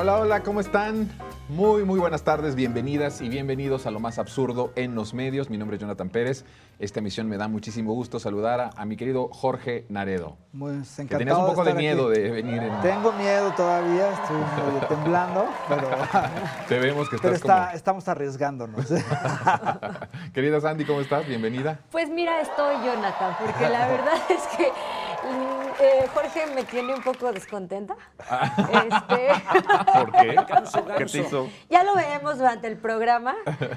Hola, hola, ¿cómo están? Muy buenas tardes, bienvenidas y bienvenidos a Lo Más Absurdo en los Medios. Mi nombre es Jonathan Pérez. Esta emisión me da muchísimo gusto saludar a mi querido Jorge Naredo. Pues que encantado tenías un poco de estar miedo aquí. de venir en... Tengo miedo todavía, estoy medio temblando, pero, Te vemos que pero estás estamos arriesgándonos. Querida Sandy, ¿cómo estás? Bienvenida. Pues mira, estoy Jonathan, porque la verdad es que Jorge me tiene un poco descontenta. ¿Por qué? ¿Qué te hizo? Ya lo veremos durante el programa.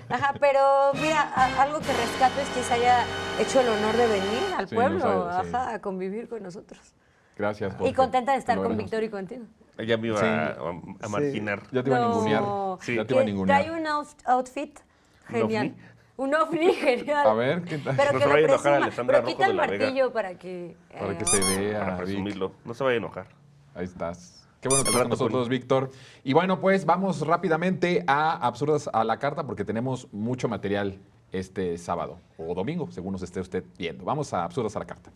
Ajá, pero mira, algo que rescato es que se haya hecho el honor de venir al Sí, pueblo, sí. ajá, a convivir con nosotros. Gracias, Jorge. Y contenta de estar Lo con veremos. Víctor y contigo. Ya me iba Sí. a marginar. Ya te iba a ningunear. Sí. Ya te iba a Que ningunear. trae un outfit genial. ovni? Un ovni genial. A ver, ¿qué tal? Pero No que se lo vaya a enojar presuma. Alessandra Pero Rojo quita el de la Vega. martillo para que se vea. Para Vic. presumirlo. No se vaya a enojar. Ahí estás. Qué bueno que Al estás con rato nosotros, Víctor. Y bueno, pues vamos rápidamente a Absurdas a la Carta porque tenemos mucho material este sábado o domingo, según nos esté usted viendo. Vamos a Absurdas a la Carta.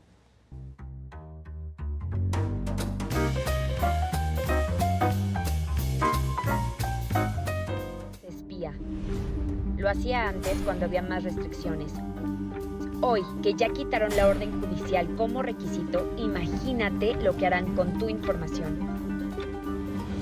Espía. Lo hacía antes cuando había más restricciones. Hoy, que ya quitaron la orden judicial como requisito, imagínate lo que harán con tu información.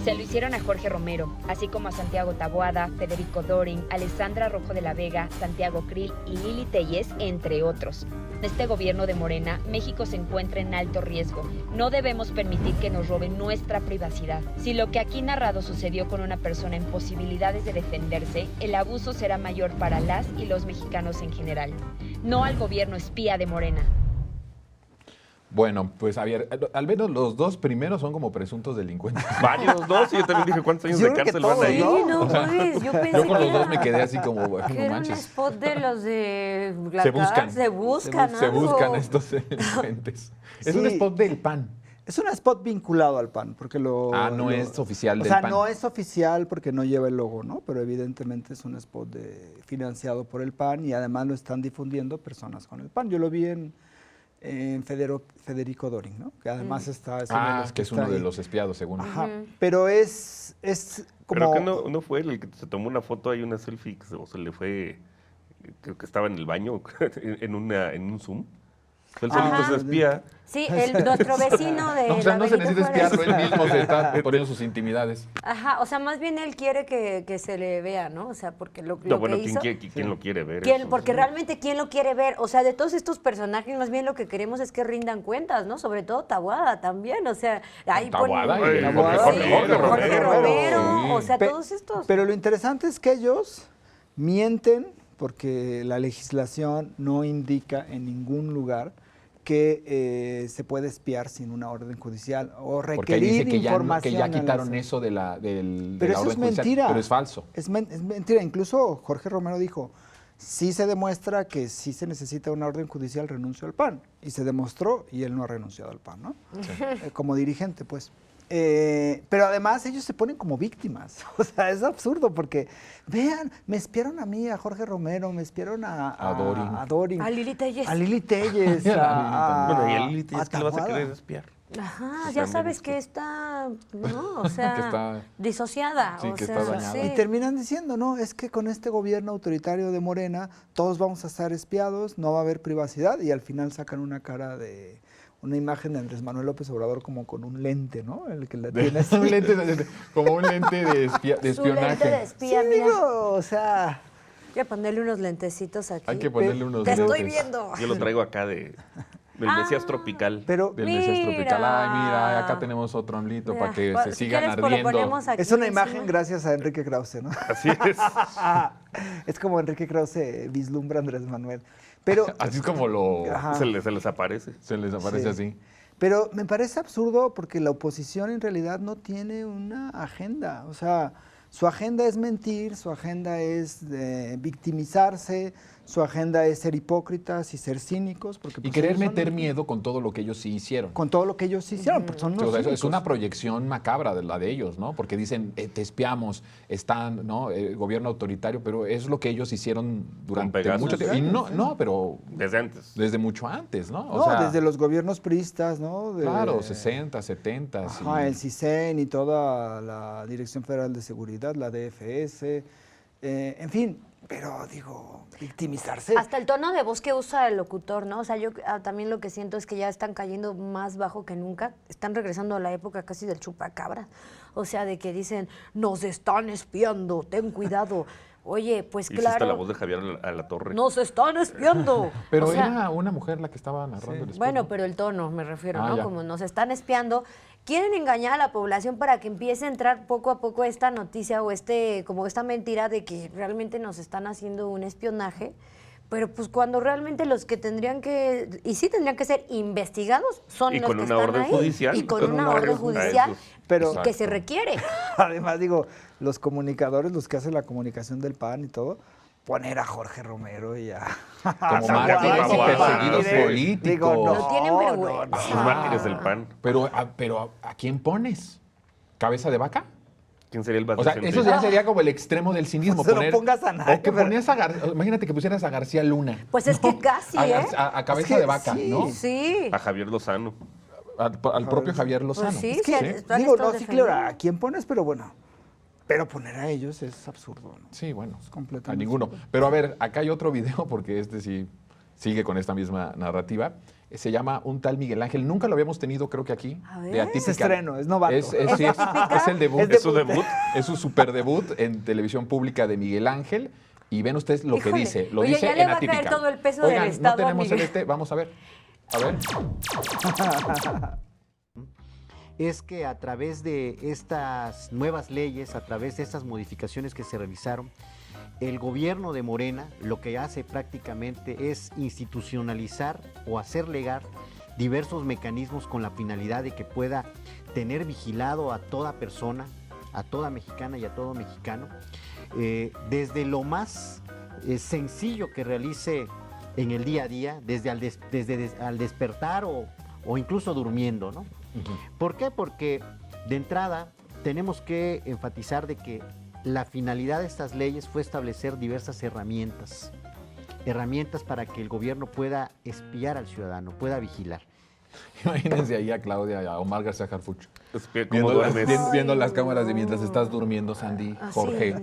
Se lo hicieron a Jorge Romero, así como a Santiago Taboada, Federico Dorin, Alessandra Rojo de la Vega, Santiago Krill y Lili Telles, entre otros. En este gobierno de Morena, México se encuentra en alto riesgo. No debemos permitir que nos roben nuestra privacidad. Si lo que aquí narrado sucedió con una persona en posibilidades de defenderse, el abuso será mayor para las y los mexicanos en general. No al gobierno espía de Morena. Bueno, pues a ver, al menos los dos primeros son como presuntos delincuentes. Varios dos. Y yo también dije, ¿cuántos años Yo de creo que cárcel van todos, a ir? Sí, no, pues, yo pensé Yo con que los dos era- me quedé así como, bueno, que no era un manches. spot de los de la Se cara, buscan. se buscan, Se algo. buscan estos delincuentes. Es un Sí. spot del PAN. Es un spot vinculado al PAN, porque No es oficial o del sea, PAN. no es oficial porque no lleva el logo, ¿no? Pero evidentemente es un spot financiado por el PAN y además lo están difundiendo personas con el PAN. Yo lo vi en Federico Dorin, ¿no? Que además es uno de los que es está uno de ahí. los espiados, según. Ajá, pero es como... Pero que no fue él el que se tomó una foto, hay una selfie, o se le fue, creo que estaba en el baño, en un Zoom. Él solito Ajá. se espía. Sí, nuestro vecino de O sea, no se Benito necesita Juárez. espiarlo, él mismo se está poniendo sus intimidades. Ajá, o sea, más bien él quiere que se le vea, ¿no? O sea, porque lo No, bueno, que hizo... ¿quién lo quiere ver? ¿Quién? Eso? Porque realmente, ¿quién lo quiere ver? O sea, de todos estos personajes, más bien lo que queremos es que rindan cuentas, ¿no? Sobre todo Taboada también, o sea, ahí Taboada ponen- y Taboada, Sí, Jorge Jorge Romero. Romero, Sí. o sea, Pe- todos estos. Pero lo interesante es que ellos mienten porque la legislación no indica en ningún lugar que se puede espiar sin una orden judicial o Porque ahí requerir dice que información. ya a la quitaron SED. eso de la Pero orden eso es judicial, mentira. pero es falso. Es mentira. Incluso Jorge Romero dijo, sí se demuestra que sí se necesita una orden judicial, renuncio al PAN. Y se demostró y él no ha renunciado al PAN, ¿no? Como dirigente, pues. Pero además ellos se ponen como víctimas. O sea, es absurdo porque, vean, me espiaron a mí, a Jorge Romero, me espiaron A Dorin. a Dorin. A Lili Telles. A Lili Telles. Bueno, y a Lili Telles, ¿qué le vas a Taboada. querer espiar? Ajá, Pues ya también sabes esto. que está, ¿no? O sea, Que está- disociada. Sí, o que sea, está dañada. sí. Y terminan diciendo, no, es que con este gobierno autoritario de Morena todos vamos a estar espiados, no va a haber privacidad y al final sacan una cara de una imagen de Andrés Manuel López Obrador como con un lente, ¿no? El que la tiene así. Un lente como un lente de Su lente de espionaje. espía, Sí, mira. digo, o sea, Voy a ponerle unos lentecitos aquí. Hay que ponerle unos Te lentes. estoy viendo. Yo lo traigo acá del Mesías Tropical. pero Del Mesías Mira. Tropical. Ay, mira, acá tenemos otro AMLito para que Mira, se si sigan quieres, lo ardiendo. ponemos aquí es una encima. imagen gracias a Enrique Krause, ¿no? Así es. Es como Enrique Krause vislumbra a Andrés Manuel. Pero, Así es como Ajá. Se les aparece. se les aparece Sí. así. Pero me parece absurdo porque la oposición en realidad no tiene una agenda. O sea, su agenda es mentir, su agenda es victimizarse, Su agenda es ser hipócritas y ser cínicos. Porque, Y pues, querer ellos son- meter miedo con todo lo que ellos sí hicieron. con todo lo que ellos hicieron, porque son Sí, unos o sea, eso es cínicos. una proyección macabra de la de ellos, ¿no? Porque dicen, te espiamos, están, ¿no? Gobierno autoritario, pero es lo que ellos hicieron durante Pegasus. mucho tiempo. Y no, pero Desde antes. desde mucho antes, ¿no? O No, sea, desde los gobiernos priistas, ¿no? claro, 60, 70. Ajá, el CISEN y toda la Dirección Federal de Seguridad, la DFS, en fin, pero digo, victimizarse. Hasta el tono de voz que usa el locutor, ¿no? O sea, yo también lo que siento es que ya están cayendo más bajo que nunca. Están regresando a la época casi del chupacabra. O sea, de que dicen, nos están espiando, ten cuidado. Oye, pues Hiciste la claro, voz de Javier Alatorre. nos están espiando. Pero O sea, era una mujer la que estaba narrando el bueno, speech, ¿no? pero el tono, me refiero, Ah, ¿no? ya. Como nos están espiando, quieren engañar a la población para que empiece a entrar poco a poco esta noticia o como esta mentira de que realmente nos están haciendo un espionaje, pero pues cuando realmente los que tendrían que, y sí tendrían que ser investigados, son Y los con que una están orden ahí, judicial. y con una orden judicial Pero que se requiere. además, digo, los comunicadores, los que hacen la comunicación del PAN y todo, poner a Jorge Romero y a... Como San mártires Juan y como perseguidos mártires. políticos. Digo, No tienen vergüenza. Los mártires del PAN. Pero ¿a quién pones? ¿Cabeza de vaca? ¿Quién sería el más O sea, decente? eso ya sería como el extremo del cinismo. No se lo pongas a nadie, O que pero- ponías imagínate que pusieras a García Luna. Pues es que casi, A, ¿eh? a cabeza Es que de vaca, sí. ¿no? Sí. A Javier Lozano. Al propio Javier Lozano. Pues sí, Es que, sí, están digo, estos no, sí, claro, defendiendo. ¿a quién pones? Pero bueno, pero poner a ellos es absurdo, ¿no? Sí, bueno, completamente a ninguno. Pero a ver, acá hay otro video porque este sí sigue con esta misma narrativa. Se llama Un tal Miguel Ángel. Nunca lo habíamos tenido, creo que aquí. A ver. De Atípica. Es estreno, es novato. Sí, ¿Es es Atípica? el debut. Es ¿Es su debut? Es su super debut en televisión pública de Miguel Ángel. Y ven ustedes lo que Híjole. dice. Lo Oye, dice ya le en va a caer Atípica. todo el peso del Oigan, Estado no a tenemos el Miguel. vamos a ver. A ver. Es que a través de estas nuevas leyes, a través de estas modificaciones que se realizaron, el gobierno de Morena lo que hace prácticamente es institucionalizar o hacer legal diversos mecanismos con la finalidad de que pueda tener vigilado a toda persona, a toda mexicana y a todo mexicano, desde lo más sencillo que realice en el día a día, desde al despertar o incluso durmiendo, ¿no? ¿Por qué? Porque de entrada tenemos que enfatizar de que la finalidad de estas leyes fue establecer diversas herramientas para que el gobierno pueda espiar al ciudadano, pueda vigilar. Imagínense ahí a Claudia y a Omar García Harfuch. ¿Cómo Viendo, duermes? viendo las cámaras de mientras estás durmiendo, Sandy, Así, Jorge.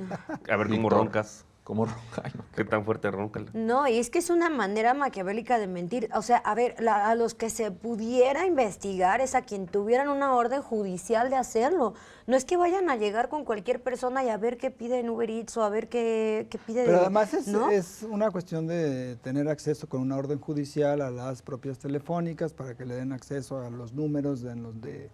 A ver cómo Víctor. roncas. ¿Cómo Ay, no. ¿Qué tan fuerte ronca? No, y es que es una manera maquiavélica de mentir. O sea, a ver, a los que se pudiera investigar es a quien tuvieran una orden judicial de hacerlo. No es que vayan a llegar con cualquier persona y a ver qué pide en Uber Eats o a ver qué pide Pero además ¿no? es una cuestión de tener acceso con una orden judicial a las propias telefónicas para que le den acceso a los números en donde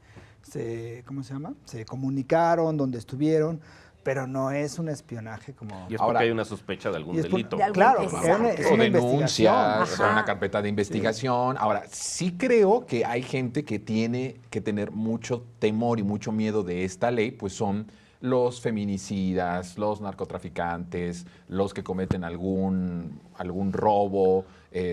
¿cómo se llama? Se comunicaron, donde estuvieron, pero no es un espionaje como... Y es Ahora- porque hay una sospecha de algún Y es por- delito. de algún- Claro, Exacto. porque es O una denuncias, investigación. o sea, Ajá. una carpeta de investigación. Ahora, sí creo que hay gente que tiene que tener mucho temor y mucho miedo de esta ley, pues son los feminicidas, los narcotraficantes, los que cometen algún robo,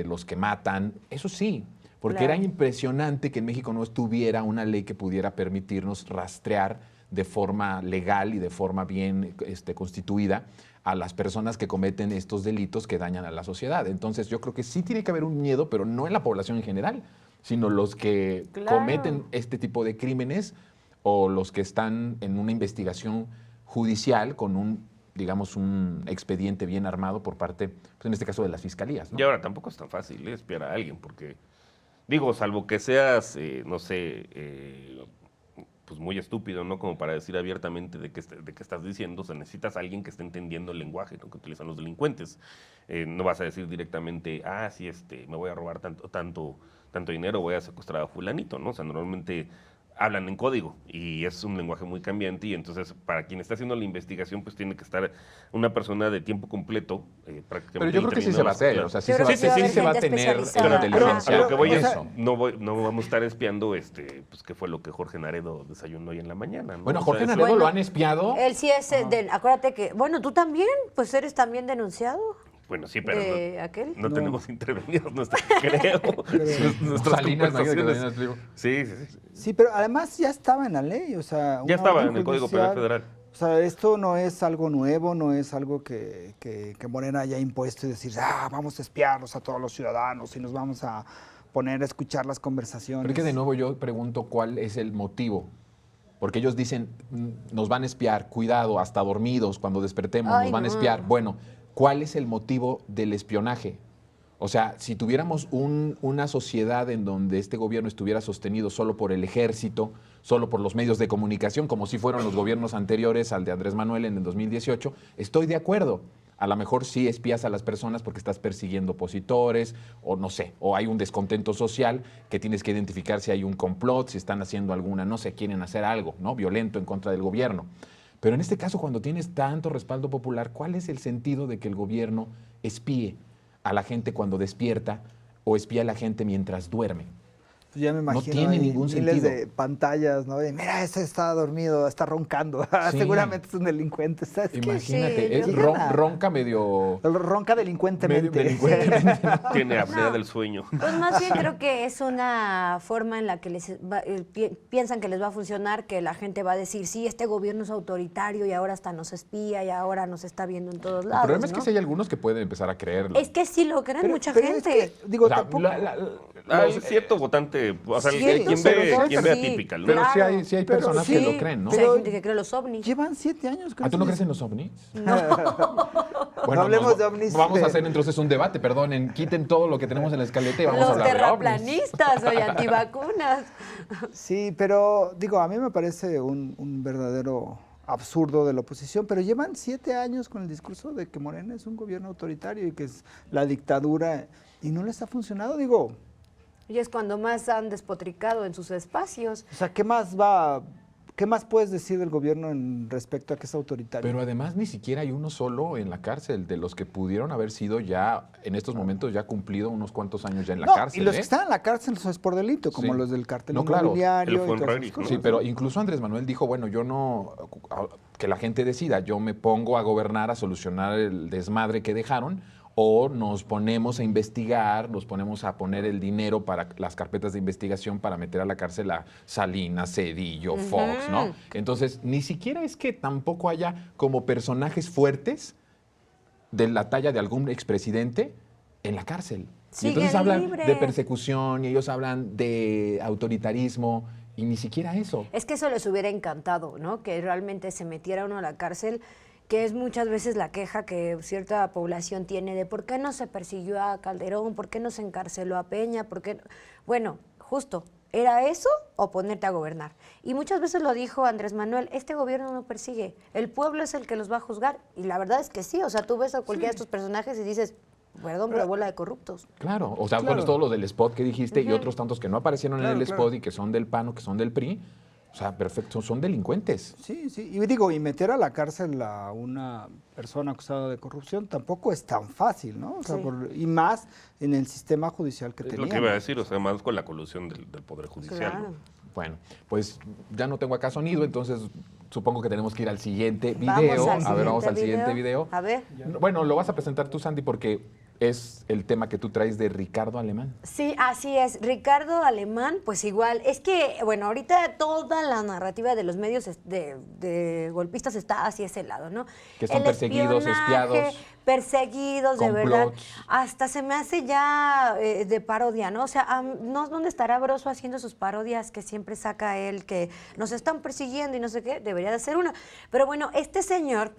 los que matan. Eso sí, porque Claro. era impresionante que en México no estuviera una ley que pudiera permitirnos rastrear de forma legal y de forma bien constituida a las personas que cometen estos delitos que dañan a la sociedad. Entonces yo creo que sí tiene que haber un miedo, pero no en la población en general, sino los que Claro. cometen este tipo de crímenes o los que están en una investigación judicial con un, digamos, un expediente bien armado por parte, pues en este caso, de las fiscalías, ¿no? Y ahora tampoco es tan fácil espiar a alguien, porque, digo, salvo que seas, no sé, pues muy estúpido, ¿no? Como para decir abiertamente de qué estás diciendo, o sea, necesitas a alguien que esté entendiendo el lenguaje, ¿no? Que utilizan los delincuentes. No vas a decir directamente, sí, me voy a robar tanto dinero, voy a secuestrar a fulanito, ¿no? O sea, normalmente hablan en código y es un lenguaje muy cambiante y entonces para quien está haciendo la investigación pues tiene que estar una persona de tiempo completo prácticamente. Pero yo creo que sí se va a hacer, o sea, sí Yo se creo va, que sí va a haber sí se va a gente tener especializada. la Pero inteligencia. a lo que voy en es, eso. no vamos a estar espiando pues qué fue lo que Jorge Naredo desayunó hoy en la mañana, ¿no? Bueno, O sea, Jorge eso- Naredo Bueno, lo han espiado. Él sí es acuérdate que, bueno, tú también, pues eres también denunciado. Bueno, sí, pero ¿Aquel? no No. tenemos intervenidos, creo. Nuestras Salinas, ¿no? Que conversaciones. Salinas Pliego. Sí, sí, sí. Sí, pero además ya estaba en la ley, o sea... Ya una estaba orden en el Código Penal judicial, Federal. O sea, esto no es algo nuevo, no es algo que Morena haya impuesto y decir, vamos a espiarlos a todos los ciudadanos y nos vamos a poner a escuchar las conversaciones. Pero es que de nuevo yo pregunto cuál es el motivo. Porque ellos dicen, nos van a espiar, cuidado, hasta dormidos, cuando despertemos, Ay, nos van a no. espiar. Bueno, ¿cuál es el motivo del espionaje? O sea, si tuviéramos una sociedad en donde este gobierno estuviera sostenido solo por el ejército, solo por los medios de comunicación, como si fueron los gobiernos anteriores al de Andrés Manuel en el 2018, estoy de acuerdo. A lo mejor sí espías a las personas porque estás persiguiendo opositores, o no sé, o hay un descontento social que tienes que identificar si hay un complot, si están haciendo alguna, no sé, quieren hacer algo, ¿no? Violento en contra del gobierno. Pero en este caso, cuando tienes tanto respaldo popular, ¿cuál es el sentido de que el gobierno espíe a la gente cuando despierta o espía a la gente mientras duerme? Pues ya me imagino tiene ahí ningún miles sentido. de pantallas, ¿no? De, mira, ese está dormido, está roncando. Sí. Seguramente es un delincuente. ¿Sabes qué? Imagínate, Sí, es yo- ronca medio... Ronca delincuentemente. medio delincuentemente. Tiene apnea No. del sueño. Pues más bien creo que es una forma en la que piensan que les va a funcionar, que la gente va a decir, sí, este gobierno es autoritario y ahora hasta nos espía y ahora nos está viendo en todos lados. El problema es que ¿no? sí hay algunos que pueden empezar a creerlo. Es que sí lo creen mucha pero gente. es que, digo, O sea, tampoco... Hay cierto votante, o sea, Sí, quien pero ve sí, atípica, ¿no? Pero sí claro. hay Pero personas sí, que lo creen, ¿no? O sea, hay Pero- gente que cree los ovnis. Llevan 7 años. ¿Ah, tú no crees en los ovnis? No. No hablemos de ovnis. Vamos a hacer entonces un debate, perdonen, quiten todo lo que tenemos en la escaleta y vamos a Los hablar de ovnis. terraplanistas, oye, antivacunas. Sí, pero digo, a mí me parece un verdadero absurdo de la oposición, pero llevan 7 años con el discurso de que Morena es un gobierno autoritario y que es la dictadura y no les ha funcionado, digo, Y es cuando más han despotricado en sus espacios. o sea, ¿qué más puedes decir del gobierno en respecto a que es autoritario? Pero además ni siquiera hay uno solo en la cárcel, de los que pudieron haber sido ya, en estos momentos, ya cumplido unos cuantos años ya en la No, cárcel. y los ¿eh? que están en la cárcel eso es por delito, como Sí. los del cartel No, claro, inmobiliario el y todas Fuenrari, esas ¿no? cosas. Sí, pero incluso Andrés Manuel dijo, bueno, yo no, que la gente decida, yo me pongo a gobernar, a solucionar el desmadre que dejaron, o nos ponemos a investigar, nos ponemos a poner el dinero para las carpetas de investigación para meter a la cárcel a Salinas, Cedillo, Fox, ¿no? Entonces, ni siquiera es que tampoco haya como personajes fuertes de la talla de algún expresidente en la cárcel. Y Siguen entonces hablan libres. de persecución y ellos hablan de autoritarismo y ni siquiera eso. Es que eso les hubiera encantado, ¿no? Que realmente se metiera uno a la cárcel, que es muchas veces la queja que cierta población tiene de por qué no se persiguió a Calderón, por qué no se encarceló a Peña, por qué... Bueno, justo, ¿era eso o ponerte a gobernar? Y muchas veces lo dijo Andrés Manuel, este gobierno no persigue, el pueblo es el que los va a juzgar. Y la verdad es que sí, o sea, tú ves a cualquiera de estos personajes y dices, perdón, pero bola de corruptos. Claro, o sea, Claro. bueno, todo lo del spot que dijiste y otros tantos que no aparecieron Claro, en el claro. spot y que son del PAN o que son del PRI, o sea, perfecto, son delincuentes. Sí, sí, y digo, y meter a la cárcel a una persona acusada de corrupción tampoco es tan fácil, ¿no? O sea, Sí. y más en el sistema judicial que Es lo teníamos. que iba a decir, o sea, más con la colusión del Poder Judicial. Claro. ¿no? Bueno, pues ya no tengo acá sonido, entonces supongo que tenemos que ir al siguiente Vamos video. al A ver, vamos al siguiente siguiente video. A ver. Bueno, lo vas a presentar tú, Sandy, porque es el tema que tú traes de Ricardo Alemán. Sí, así es. Ricardo Alemán, pues igual. Es que, bueno, ahorita toda la narrativa de los medios de golpistas está hacia ese lado, ¿no? Que son perseguidos, espionaje, espiados. Perseguidos, de verdad. Complots. Hasta se me hace ya de parodia, ¿no? O sea, ¿no? ¿Dónde estará Broso haciendo sus parodias que siempre saca él, que nos están persiguiendo y no sé qué? Debería de ser una. Pero bueno, este señor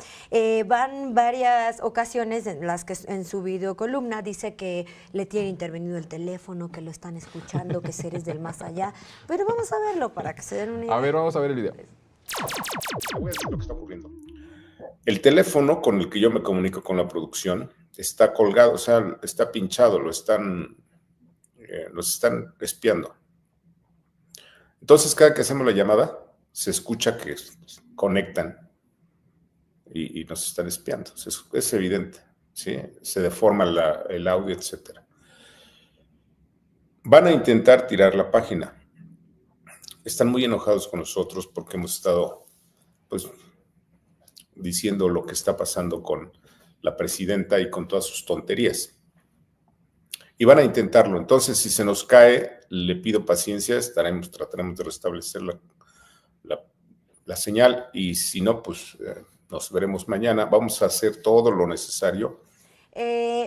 van varias ocasiones en las que en su videocolumna dice que le tiene intervenido el teléfono, que lo están escuchando, que seres del más allá. Pero vamos a verlo para que se den una idea. A ver, vamos a ver el video. Voy a decir lo que está ocurriendo. El teléfono con el que yo me comunico con la producción está colgado, o sea, está pinchado, los están espiando. Entonces, cada que hacemos la llamada, se escucha que conectan y nos están espiando. Es evidente, ¿sí? Se deforma el audio, etc. Van a intentar tirar la página. Están muy enojados con nosotros porque hemos estado, pues, diciendo lo que está pasando con la presidenta y con todas sus tonterías. Y van a intentarlo. Entonces, si se nos cae, le pido paciencia, trataremos de restablecer la señal, y si no, pues nos veremos mañana. Vamos a hacer todo lo necesario.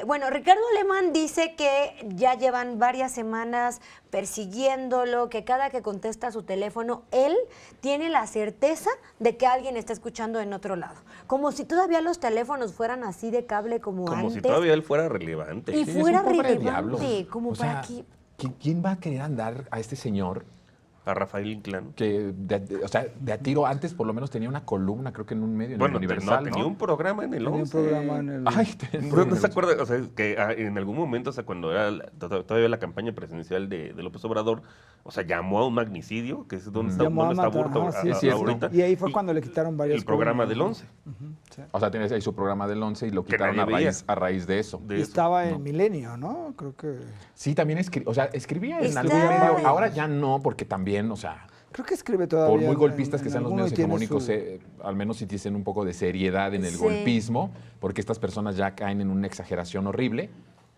Bueno, Ricardo Alemán dice que ya llevan varias semanas persiguiéndolo, que cada que contesta su teléfono, él tiene la certeza de que alguien está escuchando en otro lado. Como si todavía los teléfonos fueran así de cable como antes. Como si todavía él fuera relevante. Y Sí, fuera es un pobre relevante, diablo. como O para sea, que... ¿quién va a querer andar a este señor A Rafael Inclán. que, o sea, de a tiro antes por lo menos tenía una columna, creo que en un medio, en Bueno, el Universal, tenía un programa en el Tenía un 11. programa en el... Ay, ¿No, no se acuerda? O sea, que en algún momento, o sea, cuando era todavía la campaña presidencial de López Obrador, o sea, llamó a un magnicidio, que es donde está, Llamó a donde está matar, Burto ajá, sí, es cierto. ahorita. Y ahí fue cuando le quitaron varias El programa columnas, del ¿no? 11. Sí. O sea, tienes ahí su programa del 11 y lo Que quitaron nadie a raíz de eso. De Y eso. estaba en Milenio, ¿no? Creo que... Sí, también escribía en Está- algún medio. Ahora ya no, porque también, o sea, Creo que escribe todavía. por muy golpistas que en sean los alguno medios y tiene hegemónicos, su- al menos si tienen un poco de seriedad en el Sí. golpismo, porque estas personas ya caen en una exageración horrible.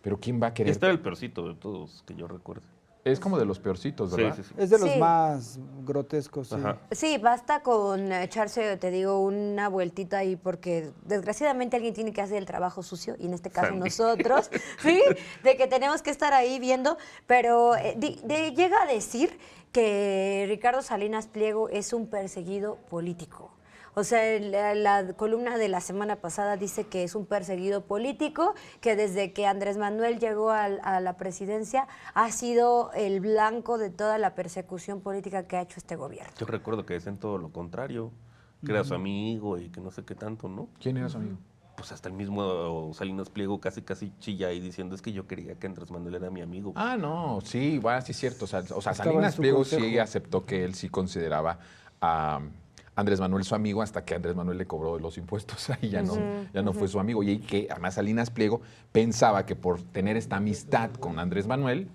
Pero ¿quién va a Y querer? este era el peorcito de todos que yo recuerdo. Es como de los peorcitos, Sí, ¿verdad? sí, sí. Es de los Sí. más grotescos, sí. Ajá. Sí, basta con echarse, te digo, una vueltita ahí, porque desgraciadamente alguien tiene que hacer el trabajo sucio, y en este caso Sandy. nosotros, ¿sí? De que tenemos que estar ahí viendo, pero llega a decir que Ricardo Salinas Pliego es un perseguido político. O sea, la columna de la semana pasada dice que es un perseguido político, que desde que Andrés Manuel llegó a la presidencia ha sido el blanco de toda la persecución política que ha hecho este gobierno. Yo recuerdo que decían todo lo contrario, que era su amigo y que no sé qué tanto, ¿no? ¿Quién era su amigo? Pues hasta el mismo Salinas Pliego casi chilla ahí diciendo, es que yo quería que Andrés Manuel era mi amigo. Ah, no, sí, bueno, sí es cierto. O sea, Estaba Salinas en su Pliego consejo. sí aceptó que él sí consideraba a Andrés Manuel su amigo hasta que Andrés Manuel le cobró los impuestos. Ahí ya no fue su amigo. Y que además Salinas Pliego pensaba que por tener esta amistad con Andrés Manuel,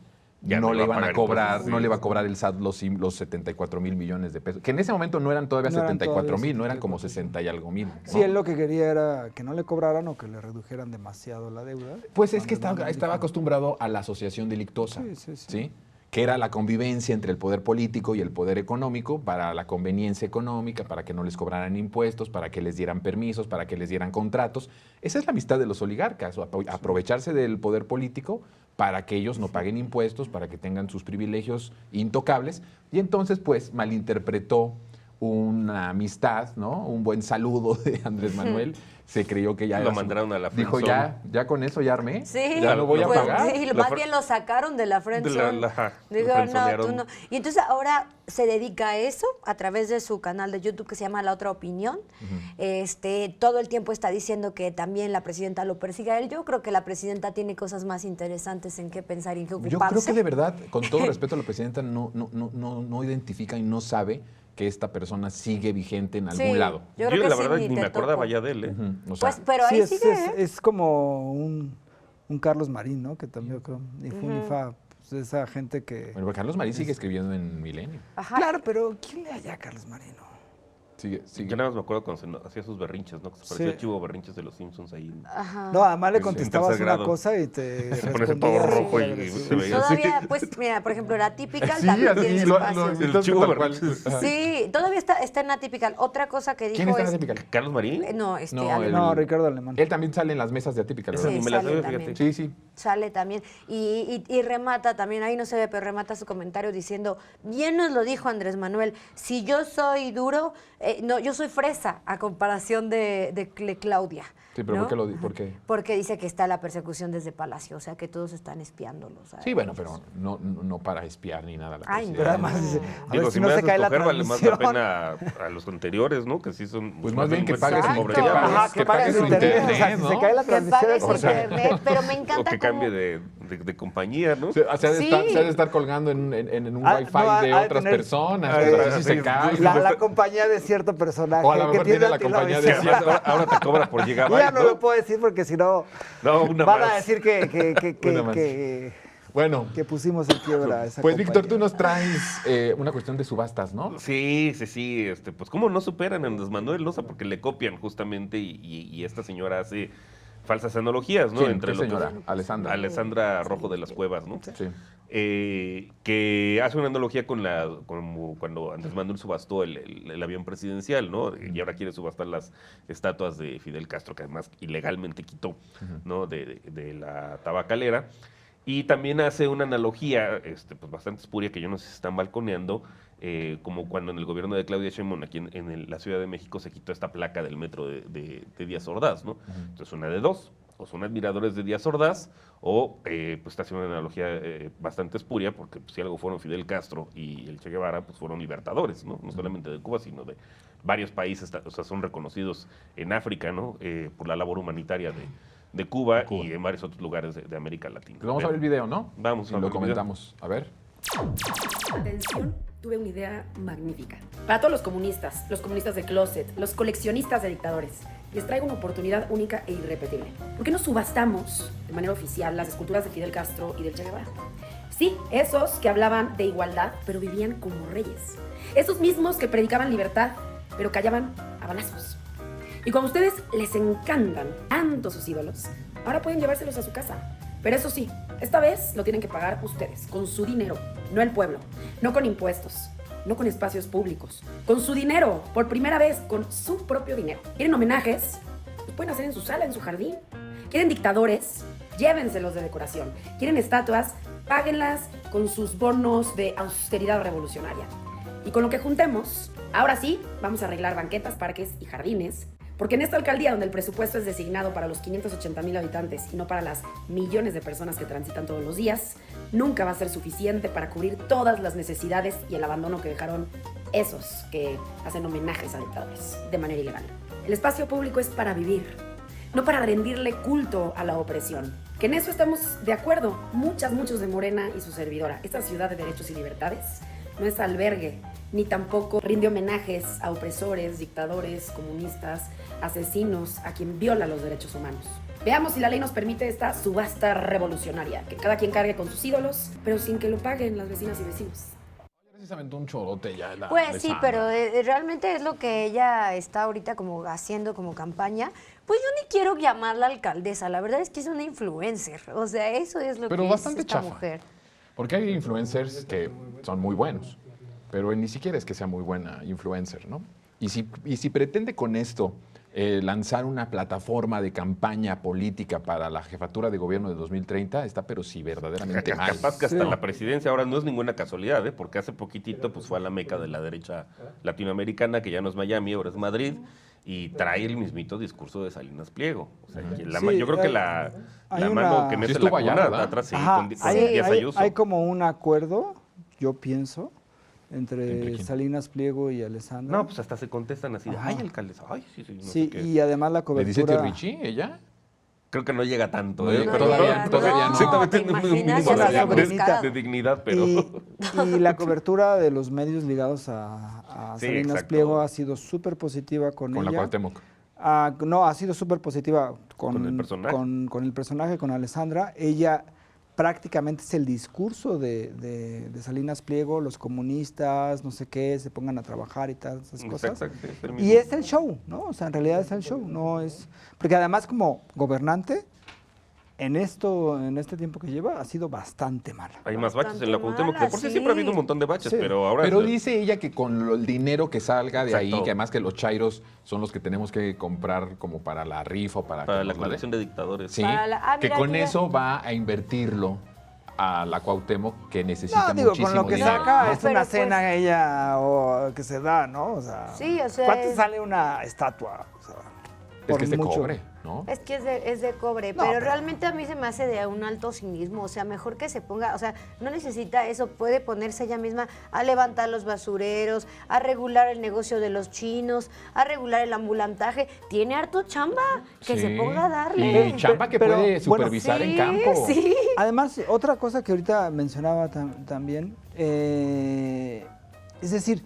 Ya no no le iba a iban a pagar cobrar, impuestos, no sí. le iba a cobrar el SAT los 74 mil millones de pesos. Que en ese momento no eran todavía No eran 74 mil, todavía no eran como 74. 60 y algo mil. Sí, ¿no? él lo que quería era que no le cobraran o que le redujeran demasiado la deuda. Pues es que Cuando Manuel estaba dijo- acostumbrado a la asociación delictosa, Sí, sí. que era la convivencia entre el poder político y el poder económico para la conveniencia económica, para que no les cobraran impuestos, para que les dieran permisos, para que les dieran contratos. Esa es la amistad de los oligarcas, aprovecharse del poder político para que ellos no paguen impuestos, para que tengan sus privilegios intocables. Y entonces, pues, malinterpretó una amistad, ¿no? Un buen saludo de Andrés Manuel. Se creyó que ya Lo era su- mandaron a la Dijo, friendzone. ya con eso ya armé. Sí, Ya no voy a pues, pagar. sí, La más fr- bien lo sacaron de la friendzone. Lo Dijo, no, tú friendzonearon. no. Y entonces ahora se dedica a eso a través de su canal de YouTube que se llama La Otra Opinión. Todo el tiempo está diciendo que también la presidenta lo persigue a él. Yo creo que la presidenta tiene cosas más interesantes en qué pensar y en qué ocuparse. Yo creo que de verdad, con todo respeto a la presidenta, no identifica y no sabe que esta persona sigue vigente en algún Sí, lado. Yo Yo, creo que la sí, verdad ni ni te me acordaba topo. ya de él, ¿eh? Ujú, o sea, Pues, pero Sí, ahí es, sigue, es- ¿eh? es como un Carlos Marín, ¿no? Que también creo, ni fu ni fa, pues, esa gente que... bueno, Carlos Marín sigue escribiendo en Milenio. Ajá. Claro, pero ¿quién le halla a Carlos Marín? No? Sigue. Yo nada más me acuerdo cuando hacía sus berrinches, ¿no? Que se parecía Sí. Chivo Berrinches de los Simpsons ahí. Ajá. No, además le En contestabas tercer una grado. cosa y te Se pone ese respondía todo así, rojo y agresivo. se veía Todavía, pues, mira, por ejemplo, la típica Sí, también así, tiene lo espacio. imitas El chivo tal cual. Berrinches. Ajá. Sí, todavía está en Atypical. Otra cosa que ¿Quién dijo está en es... Atypical? ¿Carlos Marín? No, No, Alemán. No, Ricardo Alemán. Él también sale en las mesas de Atypical, Esa ¿verdad? ni me la sale sé, también. fíjate. Sí. Sale también. Y remata también, ahí no se ve, pero remata su comentario diciendo, bien nos lo dijo Andrés Manuel, si yo soy duro, no, yo soy fresa a comparación de Claudia. Sí, pero ¿no? ¿por qué lo di? ¿Por qué? Porque dice que está la persecución desde Palacio, o sea que todos están espiándolo. ¿sabes? Sí, bueno, pero no para espiar ni nada. a la Ay, no. Pero presidenta. además dice, a Digo, ver si si no me se das cae la escoger, vale más la transmisión. pena a los anteriores, ¿no? Que sí son... Pues más bien que delincuentes pague su sobre- Exacto. internet, que pague su internet, o sea, si ¿no? se cae la Que transmisión. pague su o sea, internet, pero me O encanta que cómo... cambie de compañía, ¿no? Se ha de Sí. estar- se ha de estar colgando en un Ah, wifi no, ha de de otras tener- personas. Ah, Pero sí, así se sí, cae. La compañía de cierto personaje O a lo que mejor tiene tiene la compañía de antilavisión. Ahora te cobra por Yo gigabyte, ya no ¿no? lo puedo decir porque si no No, una van a más. decir Una más. Bueno, que pusimos en quiebra a esa pues Víctor, compañía. tú nos traes una cuestión de subastas, ¿no? Sí, pues cómo no superan a Andrés Manuel, ¿no? O sea, porque le copian justamente y esta señora hace falsas analogías, ¿no? Sí, Entre ¿qué lo que señora? es Alessandra. Alessandra Rojo de las Cuevas, ¿no? Sí. Que hace una analogía con como cuando Andrés Manuel subastó el avión presidencial, ¿no? Y ahora quiere subastar las estatuas de Fidel Castro, que además ilegalmente quitó, ¿no? De la tabacalera. Y también hace una analogía pues bastante espuria, que yo no sé si están balconeando, como cuando en el gobierno de Claudia Sheinbaum aquí en la Ciudad de México se quitó esta placa del metro de Díaz Ordaz, ¿no? Entonces una de dos, o son admiradores de Díaz Ordaz, o pues está haciendo una analogía bastante espuria, porque pues, si algo fueron Fidel Castro y el Che Guevara, pues fueron libertadores, ¿no? No solamente de Cuba, sino de varios países, o sea, son reconocidos en África, ¿no? Por la labor humanitaria de Cuba y en varios otros lugares de América Latina. Pues vamos a ver el video, ¿no? Vamos y a ver lo el video. comentamos. A ver. Atención, tuve una idea magnífica. Para todos los comunistas de closet, los coleccionistas de dictadores, les traigo una oportunidad única e irrepetible. ¿Por qué no subastamos de manera oficial las esculturas de Fidel Castro y del Che Guevara? Sí, esos que hablaban de igualdad, pero vivían como reyes. Esos mismos que predicaban libertad, pero callaban a balazos. Y como a ustedes les encantan tanto sus ídolos, ahora pueden llevárselos a su casa. Pero eso sí, esta vez lo tienen que pagar ustedes, con su dinero, no el pueblo, no con impuestos, no con espacios públicos, con su dinero, por primera vez, con su propio dinero. ¿Quieren homenajes? Los pueden hacer en su sala, en su jardín. ¿Quieren dictadores? Llévenselos de decoración. ¿Quieren estatuas? Páguenlas con sus bonos de austeridad revolucionaria. Y con lo que juntemos, ahora sí, vamos a arreglar banquetas, parques y jardines. Porque en esta alcaldía, donde el presupuesto es designado para los 580,000 habitantes y no para las millones de personas que transitan todos los días, nunca va a ser suficiente para cubrir todas las necesidades y el abandono que dejaron esos que hacen homenajes a dictadores de manera ilegal. El espacio público es para vivir, no para rendirle culto a la opresión. Que en eso estamos de acuerdo, muchos de Morena y su servidora. Esta ciudad de derechos y libertades no es albergue, ni tampoco rinde homenajes a opresores, dictadores, comunistas, asesinos, a quien viola los derechos humanos. Veamos si la ley nos permite esta subasta revolucionaria, que cada quien cargue con sus ídolos, pero sin que lo paguen las vecinas y vecinos. Precisamente un chorote ya. Pues sí, pero realmente es lo que ella está ahorita como haciendo como campaña. Pues yo ni quiero llamarla alcaldesa, la verdad es que es una influencer, o sea, eso es lo Pero que bastante es esta chafa. mujer. Porque hay influencers que son muy buenos, pero ni siquiera es que sea muy buena influencer, ¿no? Y si pretende con esto lanzar una plataforma de campaña política para la jefatura de gobierno de 2030, está pero sí verdaderamente mal. Capaz que hasta la presidencia ahora no es ninguna casualidad, porque hace poquitito pues fue a la meca de la derecha latinoamericana, que ya no es Miami, ahora es Madrid, y trae el mismito discurso de Salinas Pliego. O sea, yo creo que la mano que mete Sí la estuvo allá, cuna ¿verdad? atrás sí, Ajá, con Díaz Ayuso. hay como un acuerdo, yo pienso, ¿Entre entre quién? Salinas Pliego y Alessandra. No, pues hasta se contestan así, de, Ajá. ay, alcaldesa, ay, sí, no Sí, sé qué. y además la ¿Le dice cobertura... tío Richie, ella? Creo que no llega tanto. No ¿eh? llega, Pero todavía no. Exactamente, ¿te un imaginas? mínimo Ya sería de pescado. dignidad, pero... Y la cobertura de los medios ligados a Sí, Salinas exacto. Pliego ha sido súper positiva con Con la ella. Cuauhtémoc. No, ha sido súper positiva Con el personaje. con el personaje, con Alessandra. Ella prácticamente es el discurso de Salinas Pliego, los comunistas, no sé qué, se pongan a trabajar y tal, esas cosas. Exacto, es el Y mismo. es el show, ¿no? O sea, en realidad es el show, no es... Porque además como gobernante, en este tiempo que lleva, ha sido bastante mala. Hay más baches en la Bastante Cuauhtémoc, que de por sí mala, siempre ha habido sí. un montón de baches, Sí. pero ahora... Pero dice ella que con el dinero que salga de ahí, Exacto. que además que los chairos son los que tenemos que comprar como para la rifa o para para que la nos la colección den. de dictadores. Sí, Para que mira, con aquí ya- eso va a invertirlo a la Cuauhtémoc, que necesita No, digo, muchísimo con lo que dinero. saca No, es pero una pues- cena ella o que se da, ¿no? O sea, Sí, o sea, ¿cuánto es- sale una estatua? O sea, Es por que es de mucho. cobre, ¿no? Es que es de cobre, No, pero pero- realmente a mí se me hace de un alto cinismo, o sea, mejor que se ponga, o sea, no necesita eso, puede ponerse ella misma a levantar los basureros, a regular el negocio de los chinos, a regular el ambulantaje, tiene harto chamba, que se Sí. ponga a darle. Y chamba que Pero, puede bueno, supervisar en Sí, campo. Sí, Además, otra cosa que ahorita mencionaba también, es decir,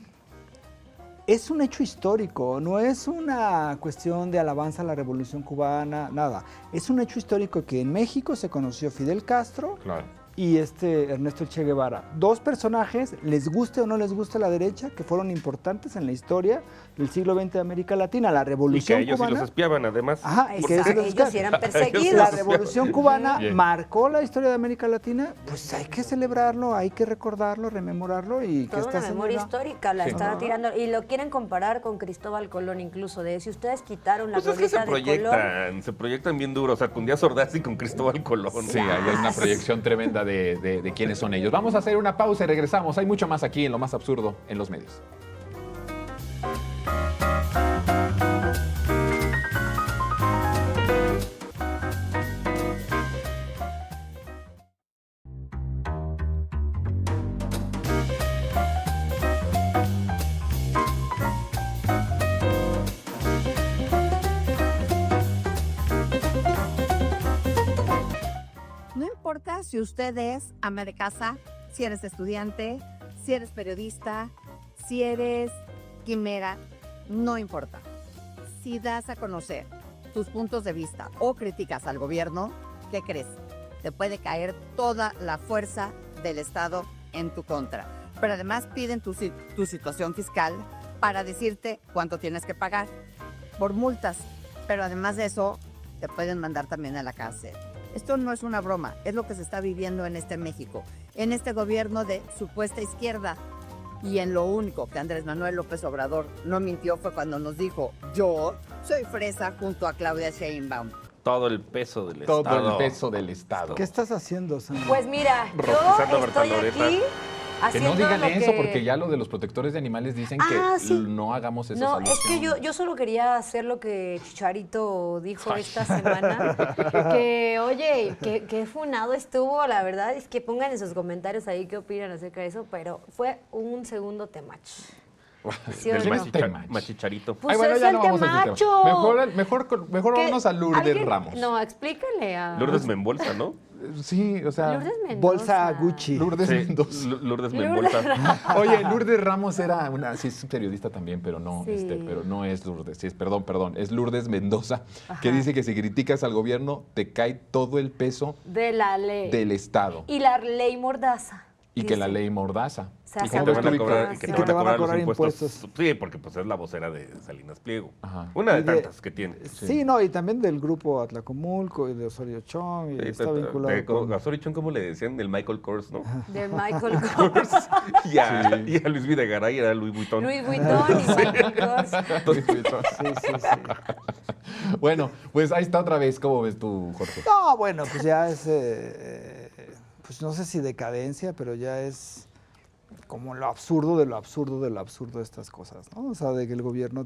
es un hecho histórico, no es una cuestión de alabanza a la Revolución Cubana, nada. Es un hecho histórico que en México se conoció Fidel Castro Claro. y Ernesto Che Guevara. Dos personajes, les guste o no les guste la derecha, que fueron importantes en la historia del siglo XX de América Latina, la Y que Revolución a ellos sí Cubana. los espiaban, además. Ajá, y que Ellos sí eran perseguidos. la Revolución Cubana Bien. marcó la historia de América Latina, pues hay que celebrarlo, hay que recordarlo, rememorarlo y que Toda una esta memoria señora- histórica la Sí. está tirando y lo quieren comparar con Cristóbal Colón incluso, de si ustedes quitaron la Pues es que glorieta de Colón. se proyectan bien duro, o sea, con Díaz Ordaz y con Cristóbal Colón. Sí, ahí hay una proyección tremenda de quiénes son ellos. Vamos a hacer una pausa y regresamos. Hay mucho más aquí en Lo Más Absurdo en los Medios. No importa si usted es ama de casa, si eres estudiante, si eres periodista, si eres quimera, no importa. Si das a conocer tus puntos de vista o criticas al gobierno, ¿qué crees? Te puede caer toda la fuerza del Estado en tu contra. Pero además piden tu situación fiscal para decirte cuánto tienes que pagar por multas. Pero además de eso, te pueden mandar también a la cárcel. Esto no es una broma, es lo que se está viviendo en este México, en este gobierno de supuesta izquierda. Y en lo único que Andrés Manuel López Obrador no mintió fue cuando nos dijo, yo soy fresa junto a Claudia Sheinbaum. Todo el peso del Estado. Todo el peso del Estado. ¿Qué estás haciendo, Sandra? Pues mira, Rostizando yo estoy Berta aquí Que haciendo no digan lo eso, que- porque ya lo de los protectores de animales dicen Ah, que sí. no hagamos esa No, es que yo solo quería hacer lo que Chicharito dijo esta semana. Que, oye, que funado estuvo, la verdad es que pongan en sus comentarios ahí qué opinan acerca de eso, pero fue un segundo temacho. ¿Sí o Del no? machicharito. Pues Ay, bueno, es ya el no vamos a ese temacho. tema. Mejor Que vámonos a Lourdes alguien- Ramos. No, explícale a... Lourdes Membolsa, ¿no? Sí, o sea, Lourdes Mendoza. Bolsa Gucci. Lourdes Sí, Mendoza. Lourdes Lourdes Membolsa. Oye, Lourdes Ramos era sí es periodista también, pero no, Sí. pero no es Lourdes, sí, perdón, es Lourdes Mendoza, que dice que si criticas al gobierno te cae todo el peso De la ley. del Estado Y la ley Mordaza. y que la dice. ley mordaza. Se ¿Y hace Y cómo que ves te van tú, a Víctor? cobrar, y que Y te van a cobrar los impuestos. impuestos. Sí, porque pues es la vocera de Salinas Pliego. Ajá. Una de Y de- tantas que tiene. Sí, no, y también del grupo Atlacomulco y de Osorio Chong, y está vinculado con... A Sorichón, ¿cómo le decían? El Michael Kors, ¿no? De Michael Kors. Y a Luis Videgaray era Louis Vuitton. Luis Vuitton y Michael Kors. Sí, sí, sí. Bueno, pues ahí está otra vez. ¿Cómo ves tú, Jorge? No, bueno, pues ya es, pues no sé si decadencia, pero ya es como lo absurdo de lo absurdo de lo absurdo de estas cosas, ¿no? O sea, de que el gobierno